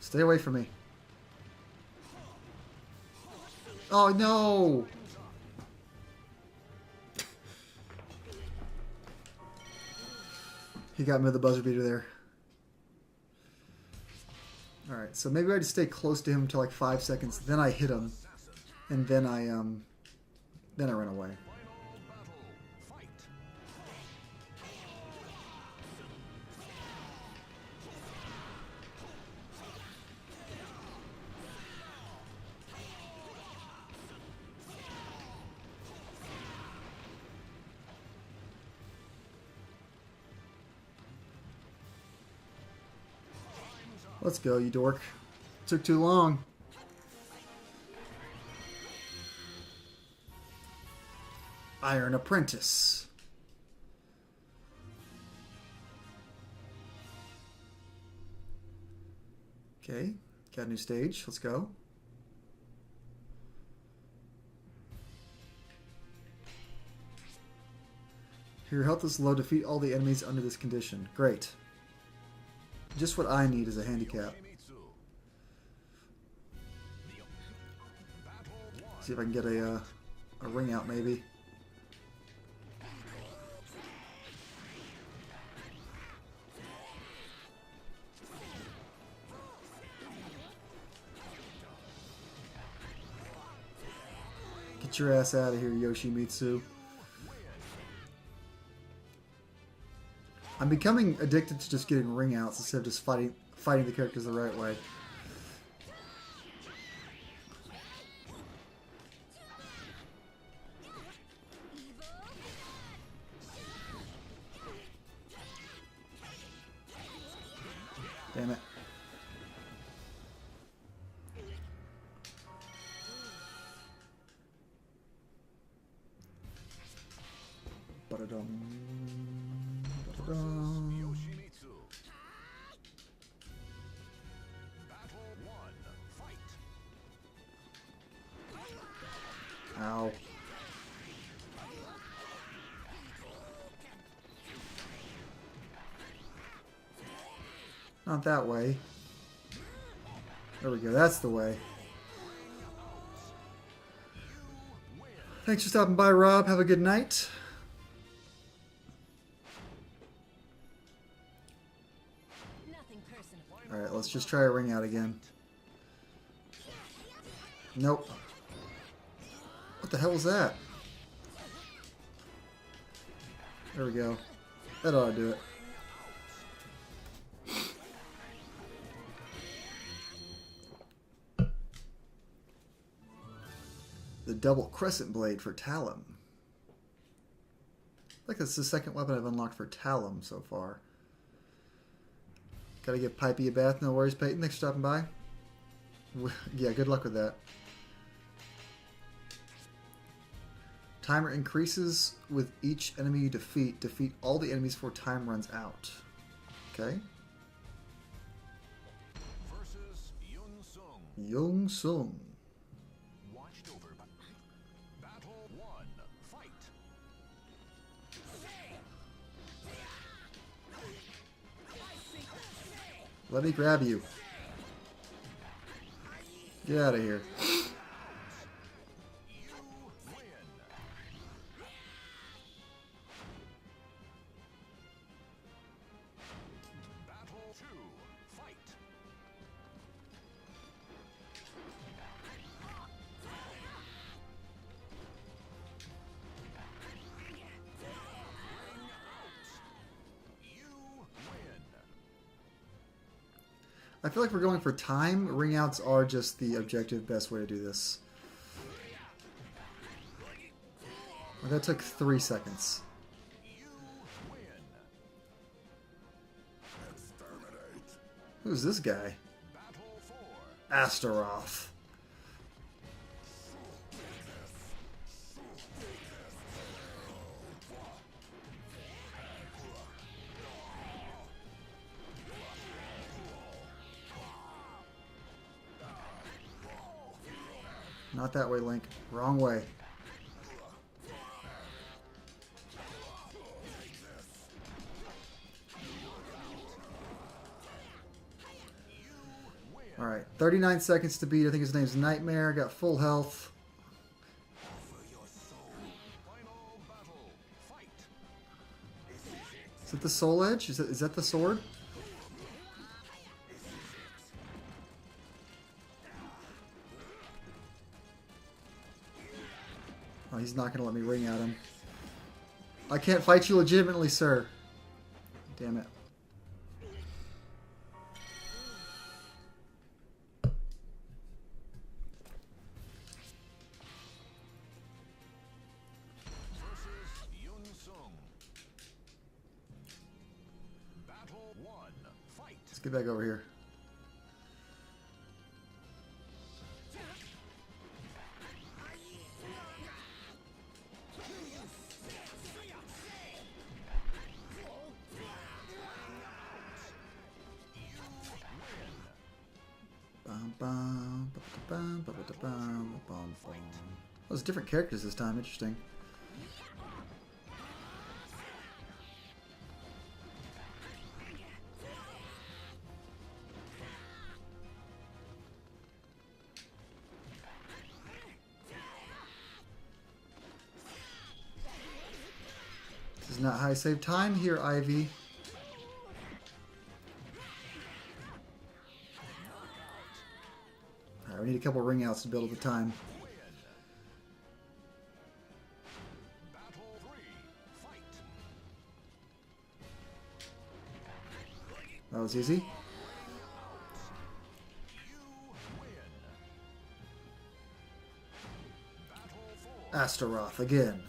Stay away from me. Oh, no! He got me with the buzzer beater there. Alright, so maybe I just stay close to him until like 5 seconds, then I hit him, and then I run away. Let's go, you dork. Took too long. Iron Apprentice. Okay, got a new stage. Let's go. Your health is low. Defeat all the enemies under this condition. Great. Just what I need is a handicap. See if I can get a ring out, maybe. Get your ass out of here, Yoshimitsu. I'm becoming addicted to just getting ring outs instead of just fighting the characters the right way. Damn it. Ba-da-dum. Ba-da-dum. Ow. Not that way. There we go, that's the way. Thanks for stopping by, Rob. Have a good night. Alright, let's just try a ring out again. Nope. What the hell was that? There we go. That ought to do it. The double crescent blade for Talum. I think that's the second weapon I've unlocked for Talum so far. Gotta get Pipey a bath. No worries, Peyton. Thanks for stopping by. Yeah, good luck with that. Timer increases with each enemy you defeat. Defeat all the enemies before time runs out. Okay. Versus Yun Sung. Young Sung. Watched over. Battle 1. Fight. Let me grab you. Get out of here. Battle 2. Fight. You win. I feel like we're going for time. Ring outs are just the objective best way to do this. Well, that took 3 seconds. You win. Who's this guy? Battle 4. Astaroth. Not that way, Link. Wrong way. You win. Alright, 39 seconds to beat. I think his name's Nightmare. Got full health. Is it the Soul Edge? Is that the sword? Oh, he's not going to let me ring at him. I can't fight you legitimately, sir. Damn it. Let's get back over here. Oh, there's different characters this time. Interesting. This is not high save time here, Ivy. Alright, we need a couple ring outs to build the time. That was easy. Astaroth again.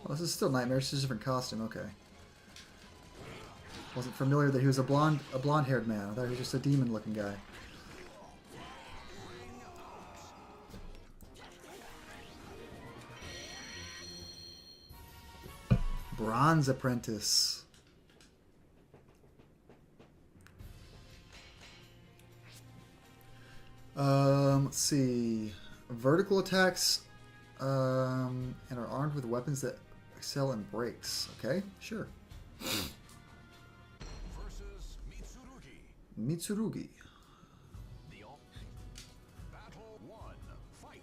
Oh, this is still Nightmare. It's just a different costume. Okay. Wasn't familiar that he was a blonde-haired man. I thought he was just a demon-looking guy. Bronze Apprentice. Let's see. Vertical attacks and are armed with weapons that excel in breaks. Okay, sure. Mitsurugi. Battle 1. Fight.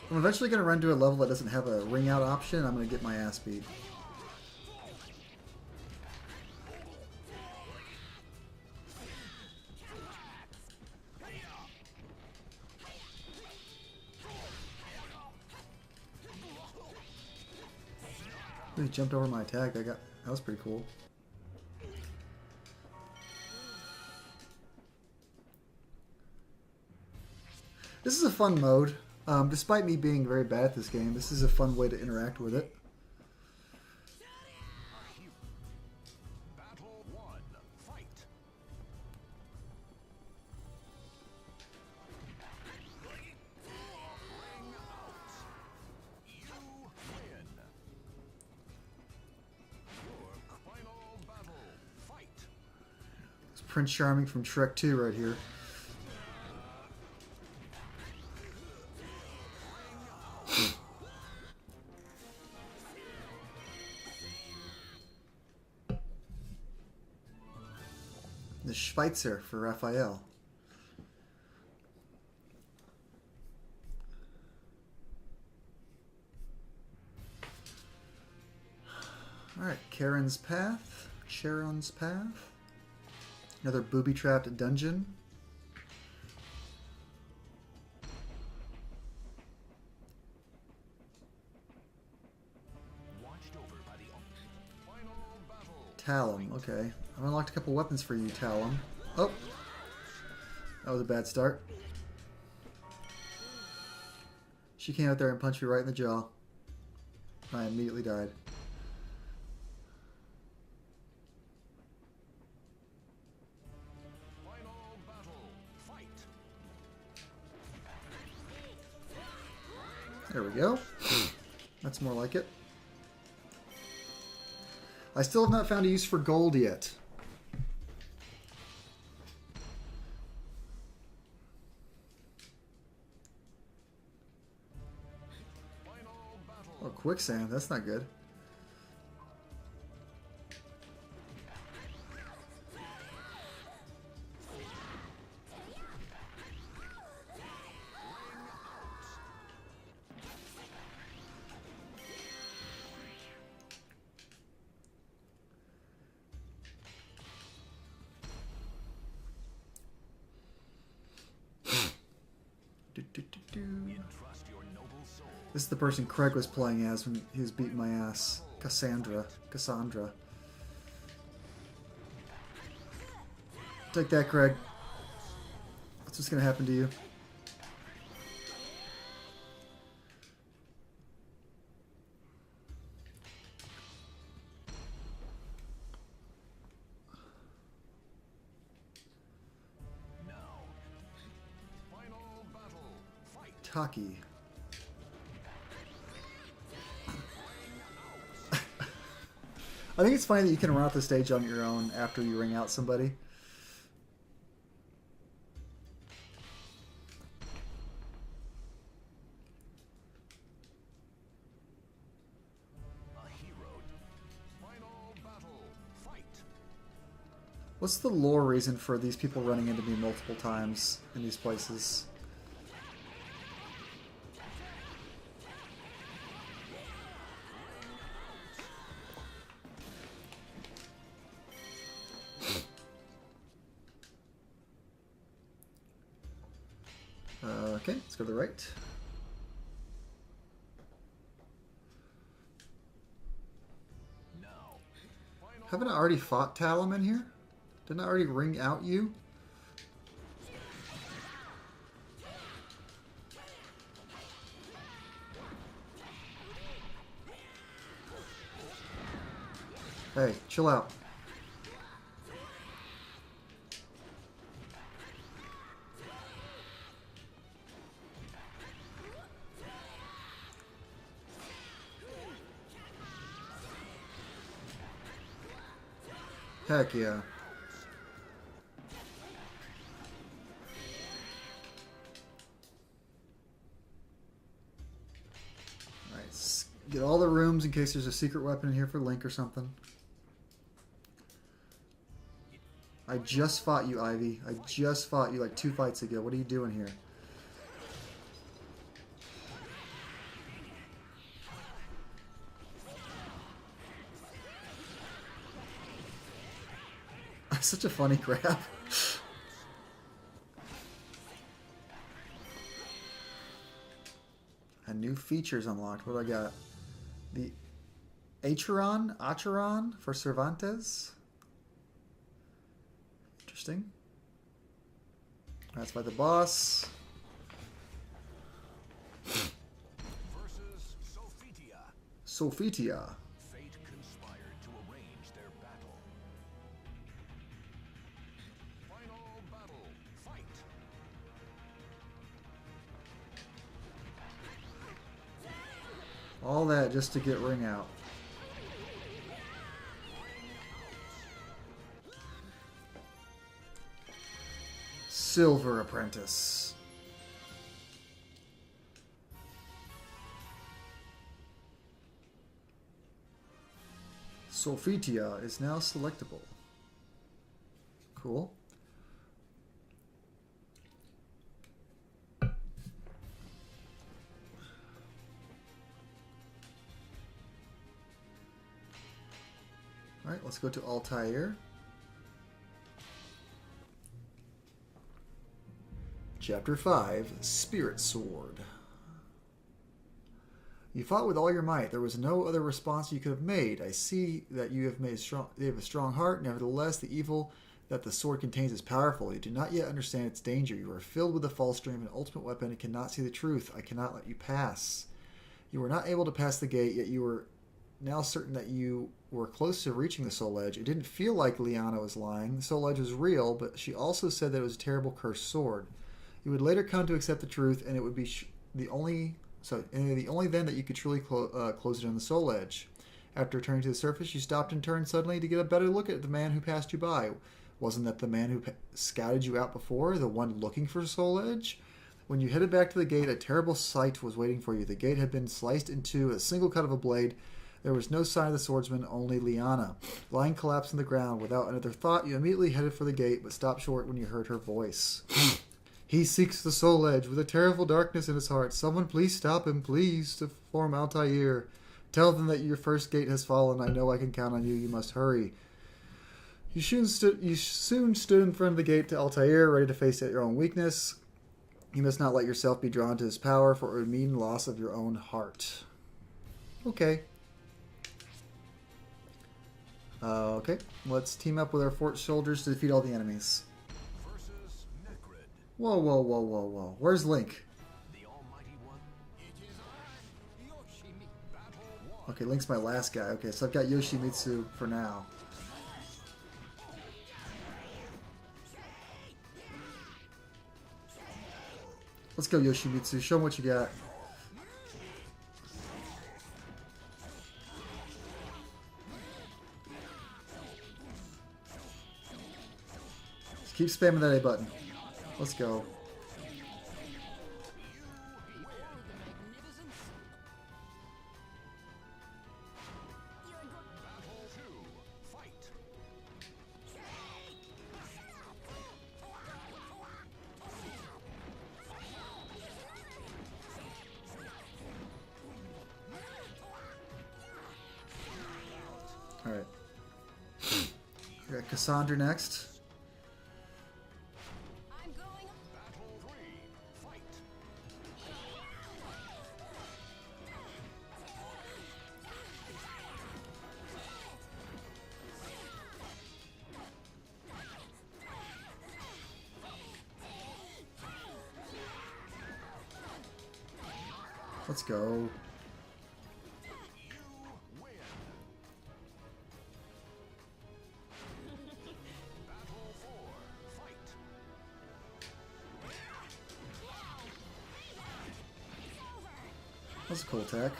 I'm eventually going to run to a level that doesn't have a ring out option. I'm going to get my ass beat. He jumped over my attack. That was pretty cool. This is a fun mode. Despite me being very bad at this game, this is a fun way to interact with it. Battle 1. Fight. You win. Your final battle. Fight. It's Prince Charming from Shrek 2 right here. The Schweitzer for Raphael. Alright, Charon's Path. Another booby-trapped dungeon. Watched over by the final battle. Talum, okay. I've unlocked a couple weapons for you, Talum. Oh! That was a bad start. She came out there and punched me right in the jaw. I immediately died. Final battle. Fight. There we go. That's more like it. I still have not found a use for gold yet. Oh, quicksand. That's not good. This is the person Craig was playing as when he was beating my ass. Cassandra. Take that, Craig. That's what's gonna happen to you. Now, final battle. Fight. Taki. I think it's funny that you can run out the stage on your own after you ring out somebody. A hero. Final battle. Fight. What's the lore reason for these people running into me multiple times in these places? Okay, let's go to the right. Now, final Haven't I already fought Talum in here? Didn't I already ring out you? Hey, chill out. Heck yeah. Alright, get all the rooms in case there's a secret weapon in here for Link or something. I just fought you, Ivy. I just fought you like 2 fights ago. What are you doing here? Such a funny grab. A new feature's unlocked. What do I got? The Acheron for Cervantes. Interesting. That's by the boss. versus Sophitia. Sophitia. Fate conspired to arrange their battle. Final battle. Fight. All that just to get ring out. Silver Apprentice. Sophitia is now selectable. Cool. Alright, let's go to Altair. Chapter 5, Spirit Sword. You fought with all your might. There was no other response you could have made. I see that you have a strong heart. Nevertheless, the evil that the sword contains is powerful. You do not yet understand its danger. You are filled with the false dream, an ultimate weapon, and cannot see the truth. I cannot let you pass. You were not able to pass the gate, yet you were now certain that you were close to reaching the Soul Edge. It didn't feel like Liana was lying. The Soul Edge was real, but she also said that it was a terrible cursed sword. You would later come to accept the truth, and it would be the only the only then that you could truly close it on the soul edge. After returning to the surface, you stopped and turned suddenly to get a better look at the man who passed you by. Wasn't that the man who scouted you out before, the one looking for soul edge? When you headed back to the gate, a terrible sight was waiting for you. The gate had been sliced into a single cut of a blade. There was no sign of the swordsman, only Liana. Lying collapsed on the ground. Without another thought, you immediately headed for the gate, but stopped short when you heard her voice. He seeks the soul edge with a terrible darkness in his heart. Someone please stop him, please, to form Altair. Tell them that your first gate has fallen. I know I can count on you. You must hurry. You soon stood in front of the gate to Altair, ready to face your own weakness. You must not let yourself be drawn to his power, for it would mean loss of your own heart. Okay. Okay. Let's team up with our fort soldiers to defeat all the enemies. Versus Necrid, Whoa, whoa, whoa, whoa, whoa. Where's Link? the Almighty One. It is I, Yoshimi. Battle 1. Okay, Link's my last guy. Okay, so I've got Yoshimitsu for now. Let's go, Yoshimitsu. Show him what you got. Just keep spamming that A button. Let's go. Battle 2. Fight. Alright. We got Cassandra next. I'm going. Battle 3. Fight. Let's go. You win. Battle 4. Fight. That's a cool attack.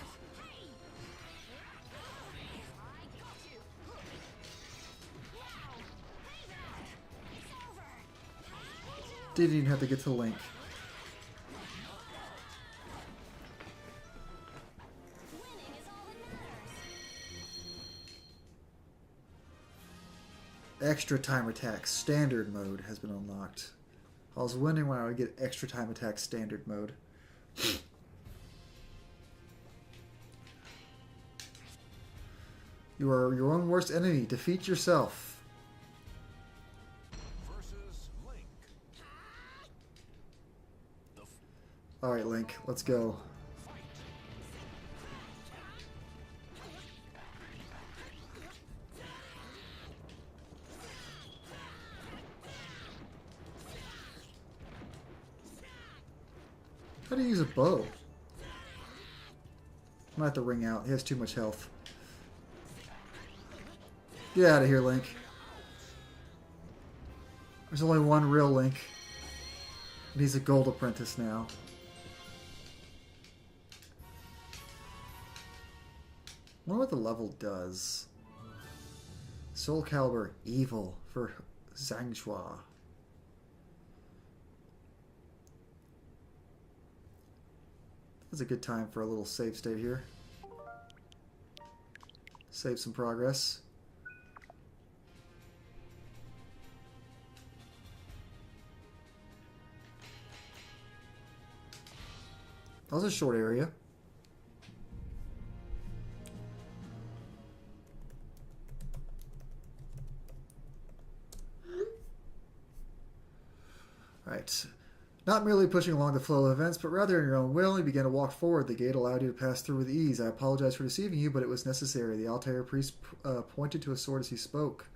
Didn't even have to get to Link. Winning is all that matters. Extra time attack standard mode has been unlocked. I was wondering when I would get extra time attack standard mode. You are your own worst enemy. Defeat yourself. Versus Link. The Alright, Link. Let's go. fight. How do you use a bow? I'm gonna have to ring out. He has too much health. Get out of here, Link. There's only one real Link. And he's a gold apprentice now. I wonder what the level does. SoulCalibur Evil for Zhangshua. That's a good time for a little save state here. Save some progress. That was a short area. Right. Not merely pushing along the flow of events, but rather in your own will, you began to walk forward. The gate allowed you to pass through with ease. I apologize for deceiving you, but it was necessary. The Altair priest pointed to a sword as he spoke.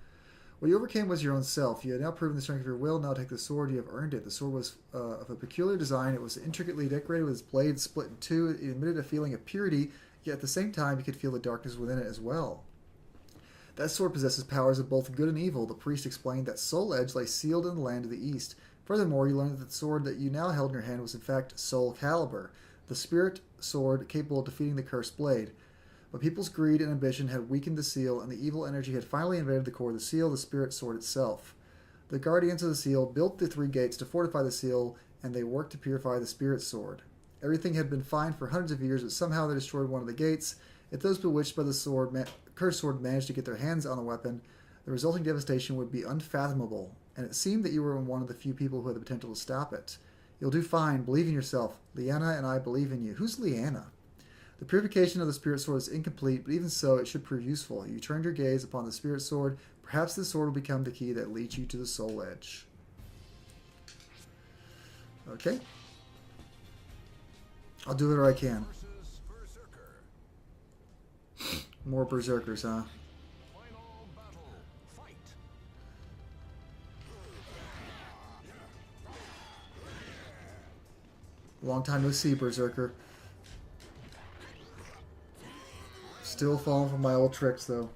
What you overcame was your own self. You had now proven the strength of your will. Now take the sword. You have earned it. The sword was of a peculiar design. It was intricately decorated with its blades split in two. It emitted a feeling of purity, yet at the same time you could feel the darkness within it as well. That sword possesses powers of both good and evil. The priest explained that Soul Edge lay sealed in the land of the east. Furthermore, you learned that the sword that you now held in your hand was in fact SoulCalibur. the spirit sword capable of defeating the cursed blade. But people's greed and ambition had weakened the seal, and the evil energy had finally invaded the core of the seal, the spirit sword itself. The guardians of the seal built the 3 gates to fortify the seal, and they worked to purify the spirit sword. Everything had been fine for hundreds of years, but somehow they destroyed one of the gates. If those bewitched by the cursed sword managed to get their hands on the weapon, the resulting devastation would be unfathomable, and it seemed that you were one of the few people who had the potential to stop it. You'll do fine. Believe in yourself. Liana and I believe in you. Who's Liana? The purification of the spirit sword is incomplete, but even so, it should prove useful. You turned your gaze upon the spirit sword. Perhaps the sword will become the key that leads you to the soul edge. Okay. I'll do whatever I can. Versus Berserker. More berserkers, huh? Final battle. Fight. Long time no see, berserker. Still falling for my old tricks, though.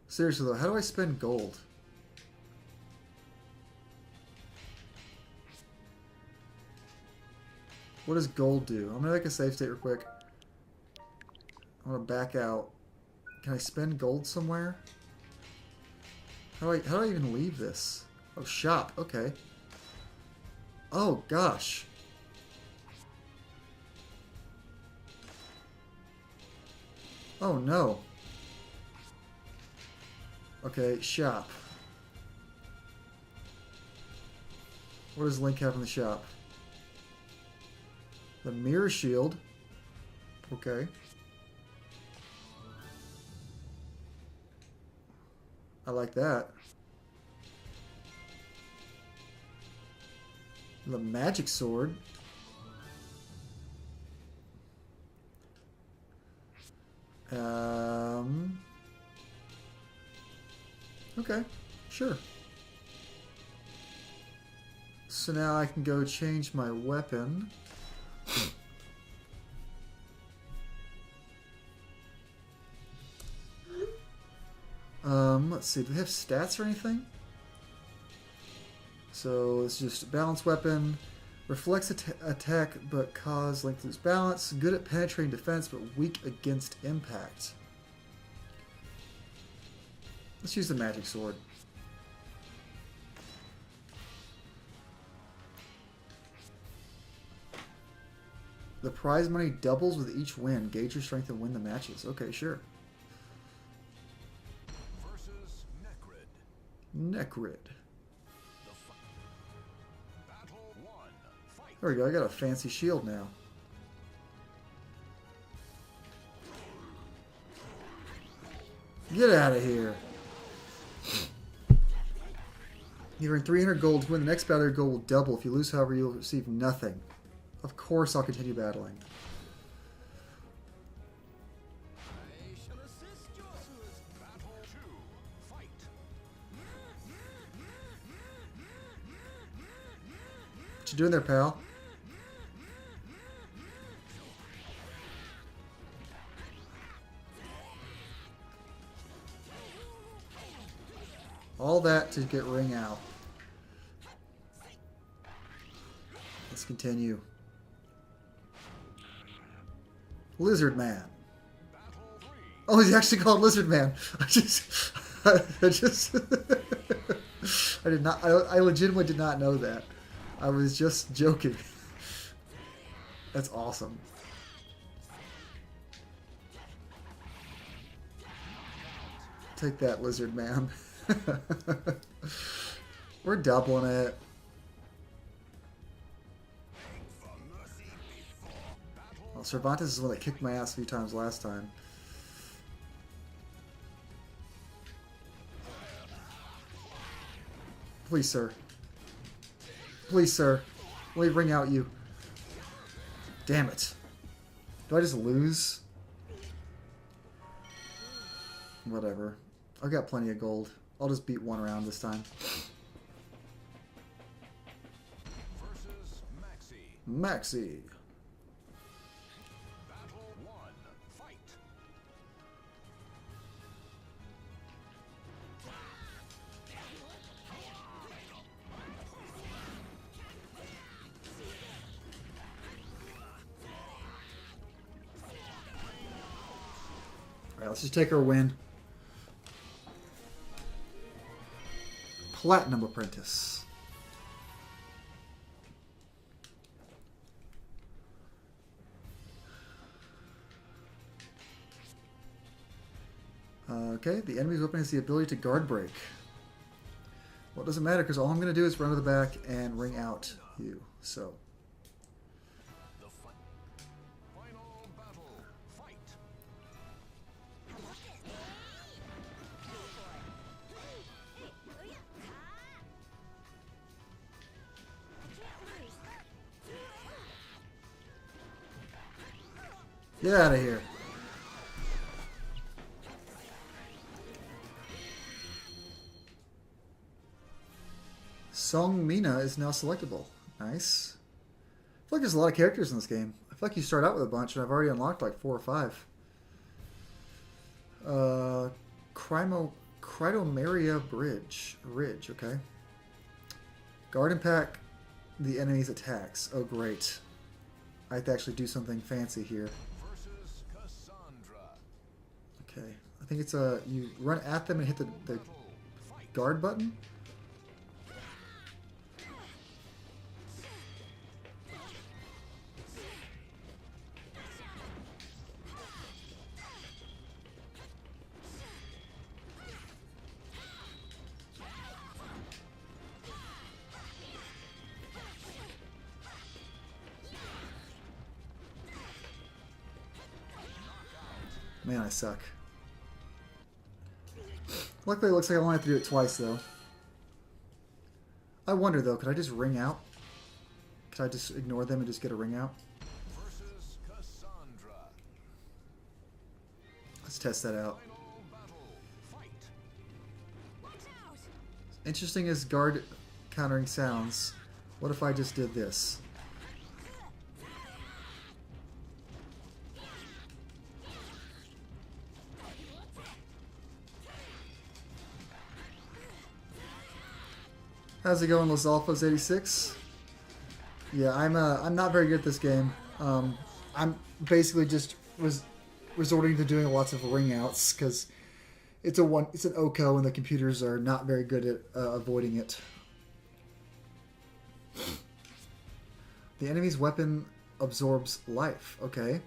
Seriously, though, how do I spend gold? What does gold do? I'm gonna make a save state real quick. I'm gonna back out. Can I spend gold somewhere? How do I even leave this? Oh, shop. Okay. Oh, gosh. Oh, no. Okay, shop. What does Link have in the shop? The mirror shield. Okay. I like that. The magic sword. Okay, sure. So now I can go change my weapon. Let's see, do they have stats or anything? So it's just a balanced weapon. Reflects attack but cause Link to lose balance. Good at penetrating defense but weak against impact. Let's use the magic sword. The prize money doubles with each win. Gauge your strength and win the matches. Okay, sure. Versus Necrid. Necrid. Battle 1. Fight. There we go. I got a fancy shield now. Get out of here. You earn 300 gold. To win the next battle, your gold will double. If you lose, however, you'll receive nothing. Of course, I'll continue battling. I shall assist your Battle 2. Fight. What you doing there, pal? All that to get ring out. Let's continue. Lizard Man. Battle 3. Oh, he's actually called Lizard Man. I did not. I legitimately did not know that. I was just joking. That's awesome. Take that, Lizard Man. We're doubling it. Well, Cervantes is the one that kicked my ass a few times last time. Please, sir. Please, sir. Let me ring out you. Damn it. Do I just lose? Whatever. I've got plenty of gold. I'll just beat one round this time. Versus Maxi. Maxi. Battle 1. Fight. let's just take our win. Platinum Apprentice. Okay, the enemy's weapon has the ability to guard break. Well, it doesn't matter because all I'm going to do is run to the back and ring out you. So. Final battle. Fight. Get out of here. Song Mina is now selectable. Nice. I feel like there's a lot of characters in this game. I feel like you start out with a bunch, and I've already unlocked like 4 or 5. Cryomeria Ridge, okay. Guard and pack the enemy's attacks. Oh, great. I have to actually do something fancy here. Versus Cassandra. Okay. I think it's you run at them and hit the Fight. guard button. Man, I suck. Luckily, it looks like I only have to do it twice, though. I wonder, though, could I just ring out? Could I just ignore them and just get a ring out? Versus Cassandra. Let's test that out. Final battle. Fight. Interesting as guard countering sounds, what if I just did this? How's it going, Los Alphas 86? Yeah, I'm not very good at this game. I'm basically just resorting to doing lots of ring outs because it's an OCO and the computers are not very good at avoiding it. The enemy's weapon absorbs life. Okay.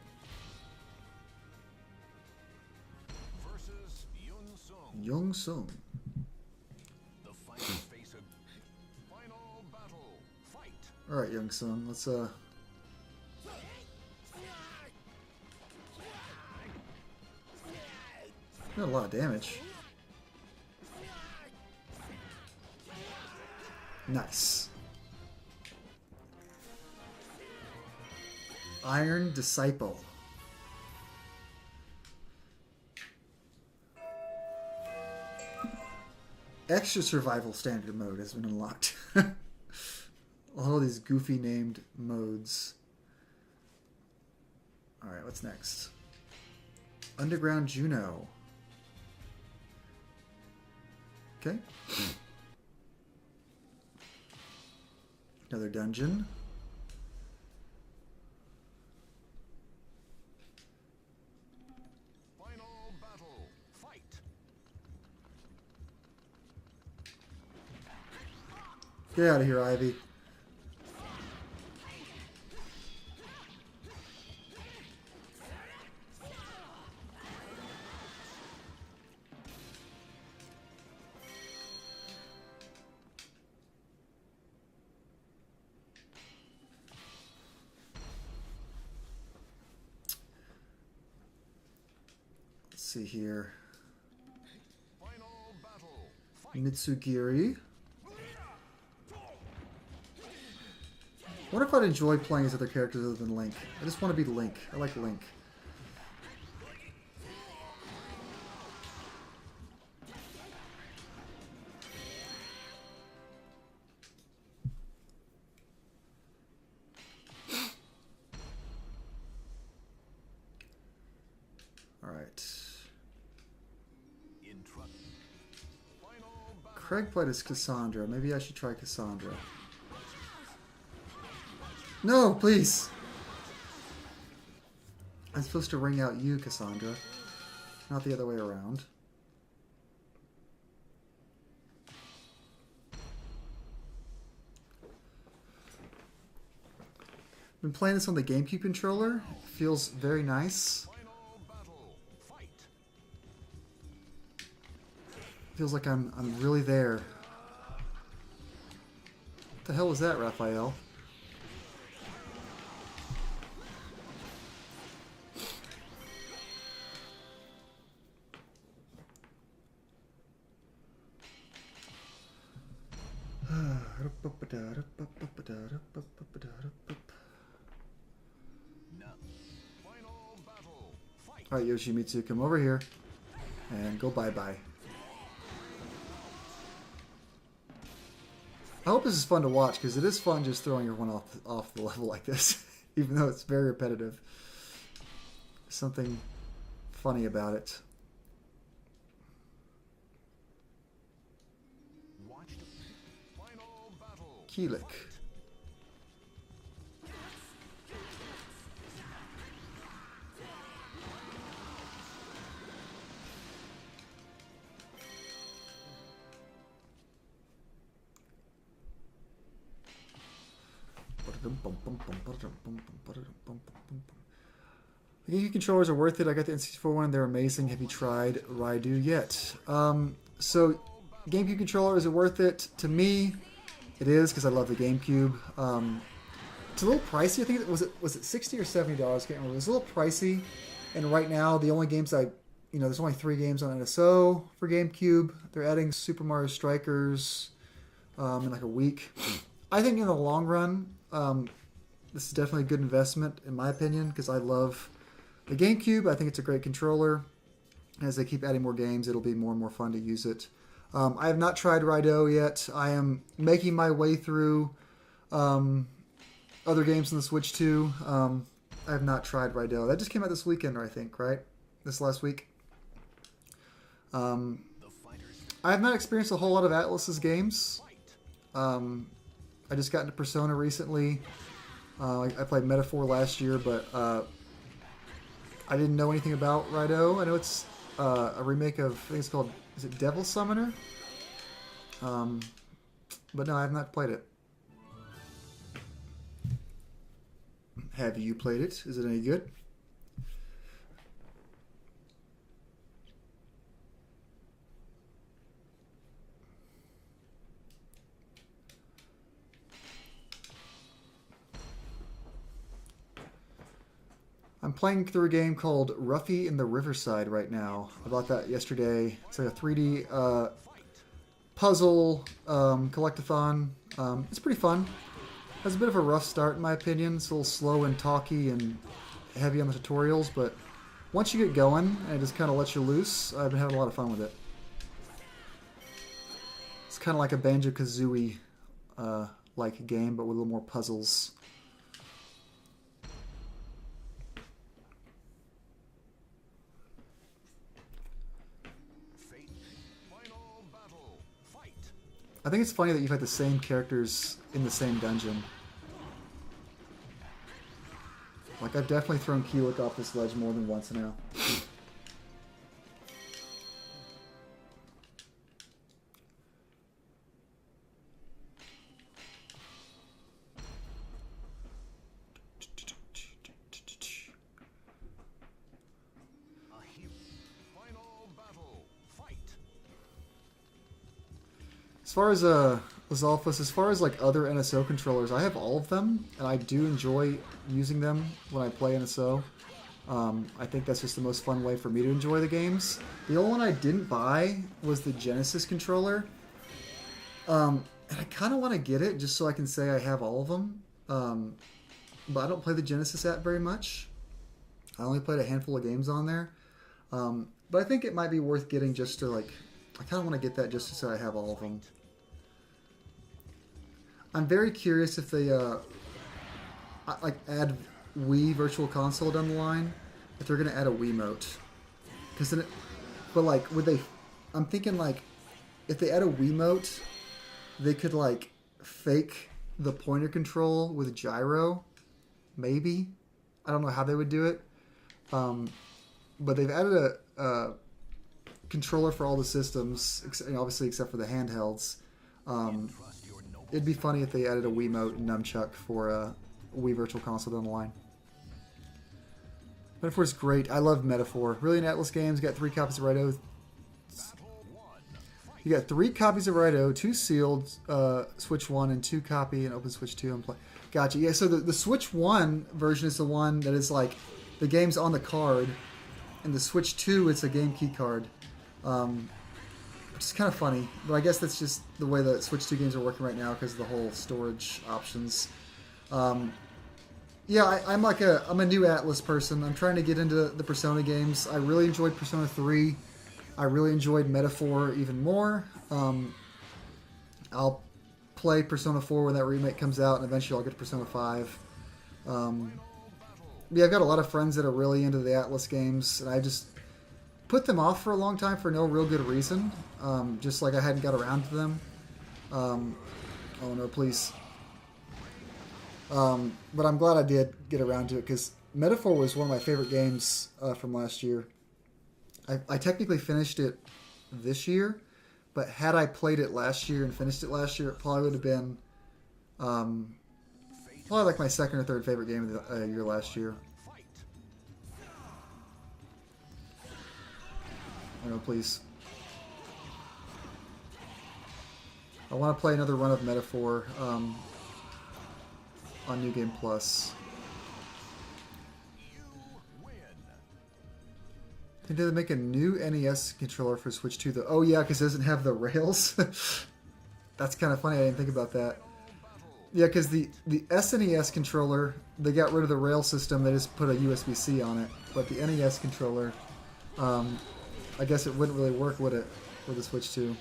Versus Yun Sung. Young Sung. The fighters face a final battle. Fight. All right, Young Sung. Let's Not a lot of damage. Nice. Iron Disciple. Extra Survival Standard Mode has been unlocked. All these goofy named modes. Alright, what's next? Underground Juno. Okay. Another dungeon. Final battle. Fight. Get out of here, Ivy. Let's see here. Final battle. Fight. Mitsugiri. What if I'd enjoy playing as other characters other than Link? I just want to be Link. I like Link. Alright. In trouble. Final battle. Craig played as Cassandra. Maybe I should try Cassandra. No, please! I'm supposed to ring out you, Cassandra. not the other way around. Been playing this on the GameCube controller. Feels very nice. Final battle. Fight. Feels like I'm really there. What the hell was that, Raphael? No. Final battle. Fight. Alright, Yoshimitsu, come over here. And go bye-bye. I hope this is fun to watch, because it is fun just throwing everyone off the level like this. Even though it's very repetitive. Something funny about it. Watch the final battle. Keelik. The GameCube controllers are worth it. I got the N64 one. They're amazing. Have you tried Raidu yet? So, GameCube controller, is it worth it? To me, it is, because I love the GameCube. It's a little pricey. I think was it $60 or $70? I can't remember. It was a little pricey. And right now, the only games there's only 3 games on NSO for GameCube. They're adding Super Mario Strikers in like a week. I think in the long run, this is definitely a good investment, in my opinion, because I love the GameCube. I think it's a great controller. As they keep adding more games, it'll be more and more fun to use it. I have not tried Raido yet. I am making my way through other games on the Switch too. I have not tried Raido. That just came out this weekend, I think, right? This last week. I have not experienced a whole lot of Atlus's games. I just got into Persona recently. I played Metaphor last year, but I didn't know anything about Raido. I know it's a remake of, I think it's called, is it Devil Summoner? But no, I have not played it. Have you played it? Is it any good? I'm playing through a game called Ruffy in the Riverside right now. I bought that yesterday. It's like a 3D puzzle collectathon. It's pretty fun. Has a bit of a rough start in my opinion. It's a little slow and talky and heavy on the tutorials, but once you get going and it just kind of lets you loose, I've been having a lot of fun with it. It's kind of like a Banjo-Kazooie like game, but with a little more puzzles. I think it's funny that you've had the same characters in the same dungeon. Like, I've definitely thrown Keelik off this ledge more than once now. As far as Lizalfos, as far as like other NSO controllers, I have all of them, and I do enjoy using them when I play NSO. I think that's just the most fun way for me to enjoy the games. The only one I didn't buy was the Genesis controller, and I kind of want to get it just so I can say I have all of them. But I don't play the Genesis app very much. I only played a handful of games on there, but I think it might be worth getting just to like. I kind of want to get that just to say I have all of them. I'm very curious if they like add Wii Virtual Console down the line, if they're gonna add a Wiimote. Because then, but like, would they? I'm thinking like, if they add a Wiimote, they could like fake the pointer control with gyro, maybe. I don't know how they would do it. But they've added controller for all the systems, obviously except for the handhelds. It'd be funny if they added a Wiimote and nunchuck for Wii Virtual Console down the line. Metaphor's great. I love Metaphor. Brilliant Atlas Games. Got 3 copies of Righto. You got 3 copies of Righto, 2 sealed Switch 1, and 2 copy and Open Switch 2. Gotcha. Yeah, so the Switch 1 version is the one that is like the game's on the card, and the Switch 2 it's a game key card. Which is kind of funny, but I guess that's just the way the Switch 2 games are working right now because of the whole storage options. Yeah, I'm a new Atlas person. I'm trying to get into the Persona games. I really enjoyed Persona 3. I really enjoyed Metaphor even more. I'll play Persona 4 when that remake comes out, and eventually I'll get to Persona 5. Yeah, I've got a lot of friends that are really into the Atlas games, and I just put them off for a long time for no real good reason. Just like I hadn't got around to them. Oh no, please. But I'm glad I did get around to it, because Metaphor was one of my favorite games from last year. I technically finished it this year, but had I played it last year and finished it last year, it probably would have been probably like my second or third favorite game of the year last year. I know, please. I want to play another run of Metaphor on New Game Plus. Did they make a new NES controller for Switch 2 though? Oh yeah, because it doesn't have the rails. That's kind of funny. I didn't think about that. Yeah, because the SNES controller, they got rid of the rail system. They just put a USB-C on it. But the NES controller, I guess it wouldn't really work, would it, with the Switch 2?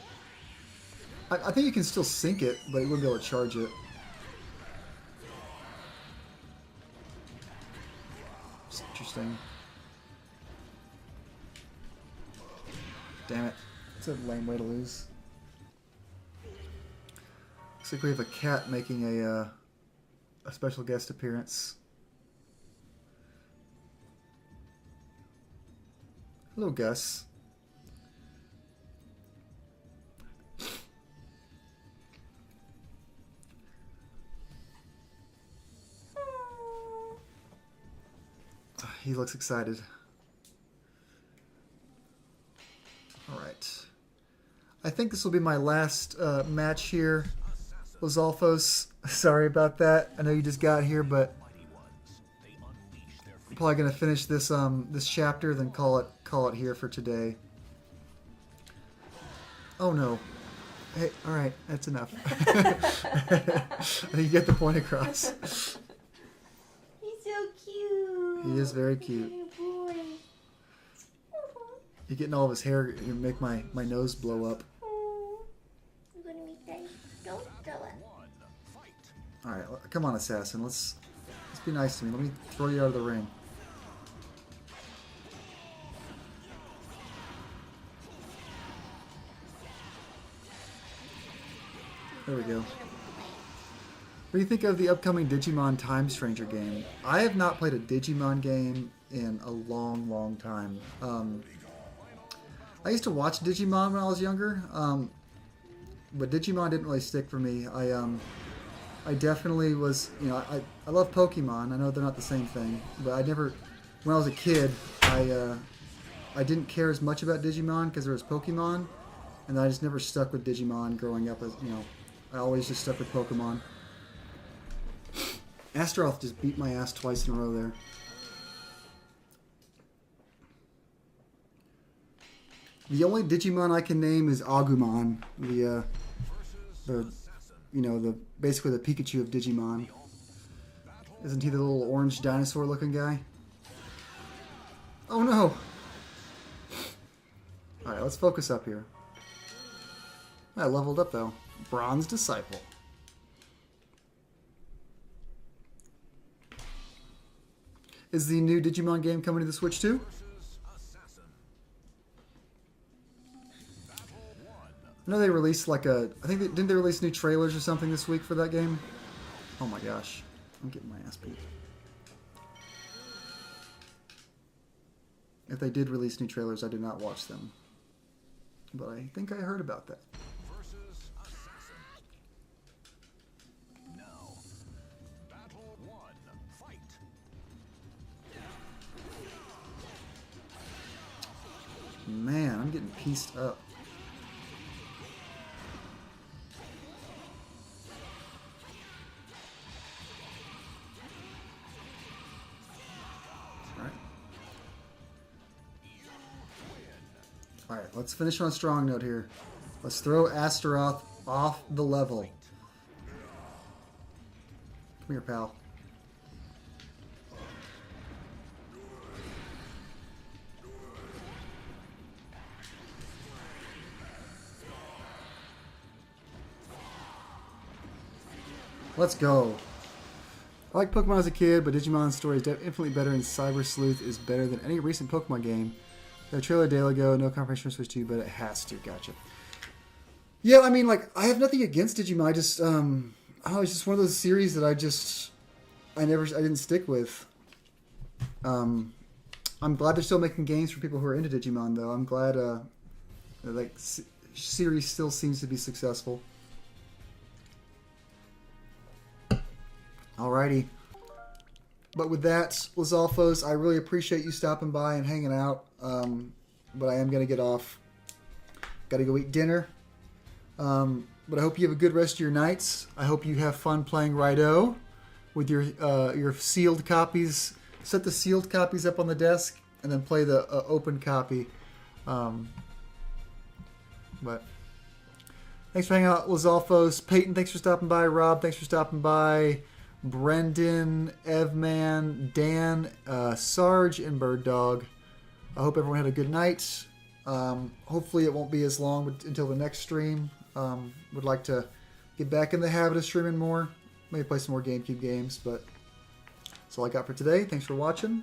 I think you can still sync it, but you wouldn't be able to charge it. It's interesting. Damn it. It's a lame way to lose. Looks like we have a cat making a special guest appearance. Hello, Gus. He looks excited. Alright. I think this will be my last match here. Lizalfos, sorry about that. I know you just got here, but I'm probably going to finish this this chapter, then call it here for today. Oh no. Hey, alright, that's enough. You get the point across. He's so cute. He is very cute. Boy. You're getting all of his hair, you make my nose blow up. I'm gonna make that. Don't throw it. Alright, come on, Assassin. Let's be nice to me. Let me throw you out of the ring. There we go. What do you think of the upcoming Digimon Time Stranger game? I have not played a Digimon game in a long, long time. I used to watch Digimon when I was younger, but Digimon didn't really stick for me. I definitely was, you know, I love Pokemon. I know they're not the same thing, but I never, when I was a kid, I didn't care as much about Digimon because there was Pokemon, and I just never stuck with Digimon growing up. As you know, I always just stuck with Pokemon. Astaroth just beat my ass twice in a row there. The only Digimon I can name is Agumon, the you know, basically the Pikachu of Digimon. Isn't he the little orange dinosaur looking guy? Oh no! Alright, let's focus up here. I leveled up though. Bronze Disciple. Is the new Digimon game coming to the Switch too? I know they released like a... I think didn't they release new trailers or something this week for that game? Oh my gosh. I'm getting my ass beat. If they did release new trailers, I did not watch them. But I think I heard about that. versus Assassin. Now, battle 1, fight. Man, I'm getting pieced up. Alright, let's finish on a strong note here. Let's throw Astaroth off the level. Come here, pal. Let's go. I like Pokemon as a kid, but Digimon's story is infinitely better, and Cyber Sleuth is better than any recent Pokemon game. The trailer a day ago, no confirmation for Switch 2, but it has to. Gotcha. Yeah, I mean, like, I have nothing against Digimon. I just, it's just one of those series that I didn't stick with. I'm glad they're still making games for people who are into Digimon, though. I'm glad, series still seems to be successful. Alrighty. But with that, Lizalfos, I really appreciate you stopping by and hanging out. But I am going to get off. Got to go eat dinner. But I hope you have a good rest of your nights. I hope you have fun playing Rido with your sealed copies. Set the sealed copies up on the desk and then play the open copy. But thanks for hanging out, Lizalfos. Peyton, thanks for stopping by. Rob, thanks for stopping by. Brendan, Evman, Dan, Sarge, and Bird Dog. I hope everyone had a good night. Hopefully it won't be as long until the next stream. Would like to get back in the habit of streaming more. Maybe play some more GameCube games, but that's all I got for today. Thanks for watching.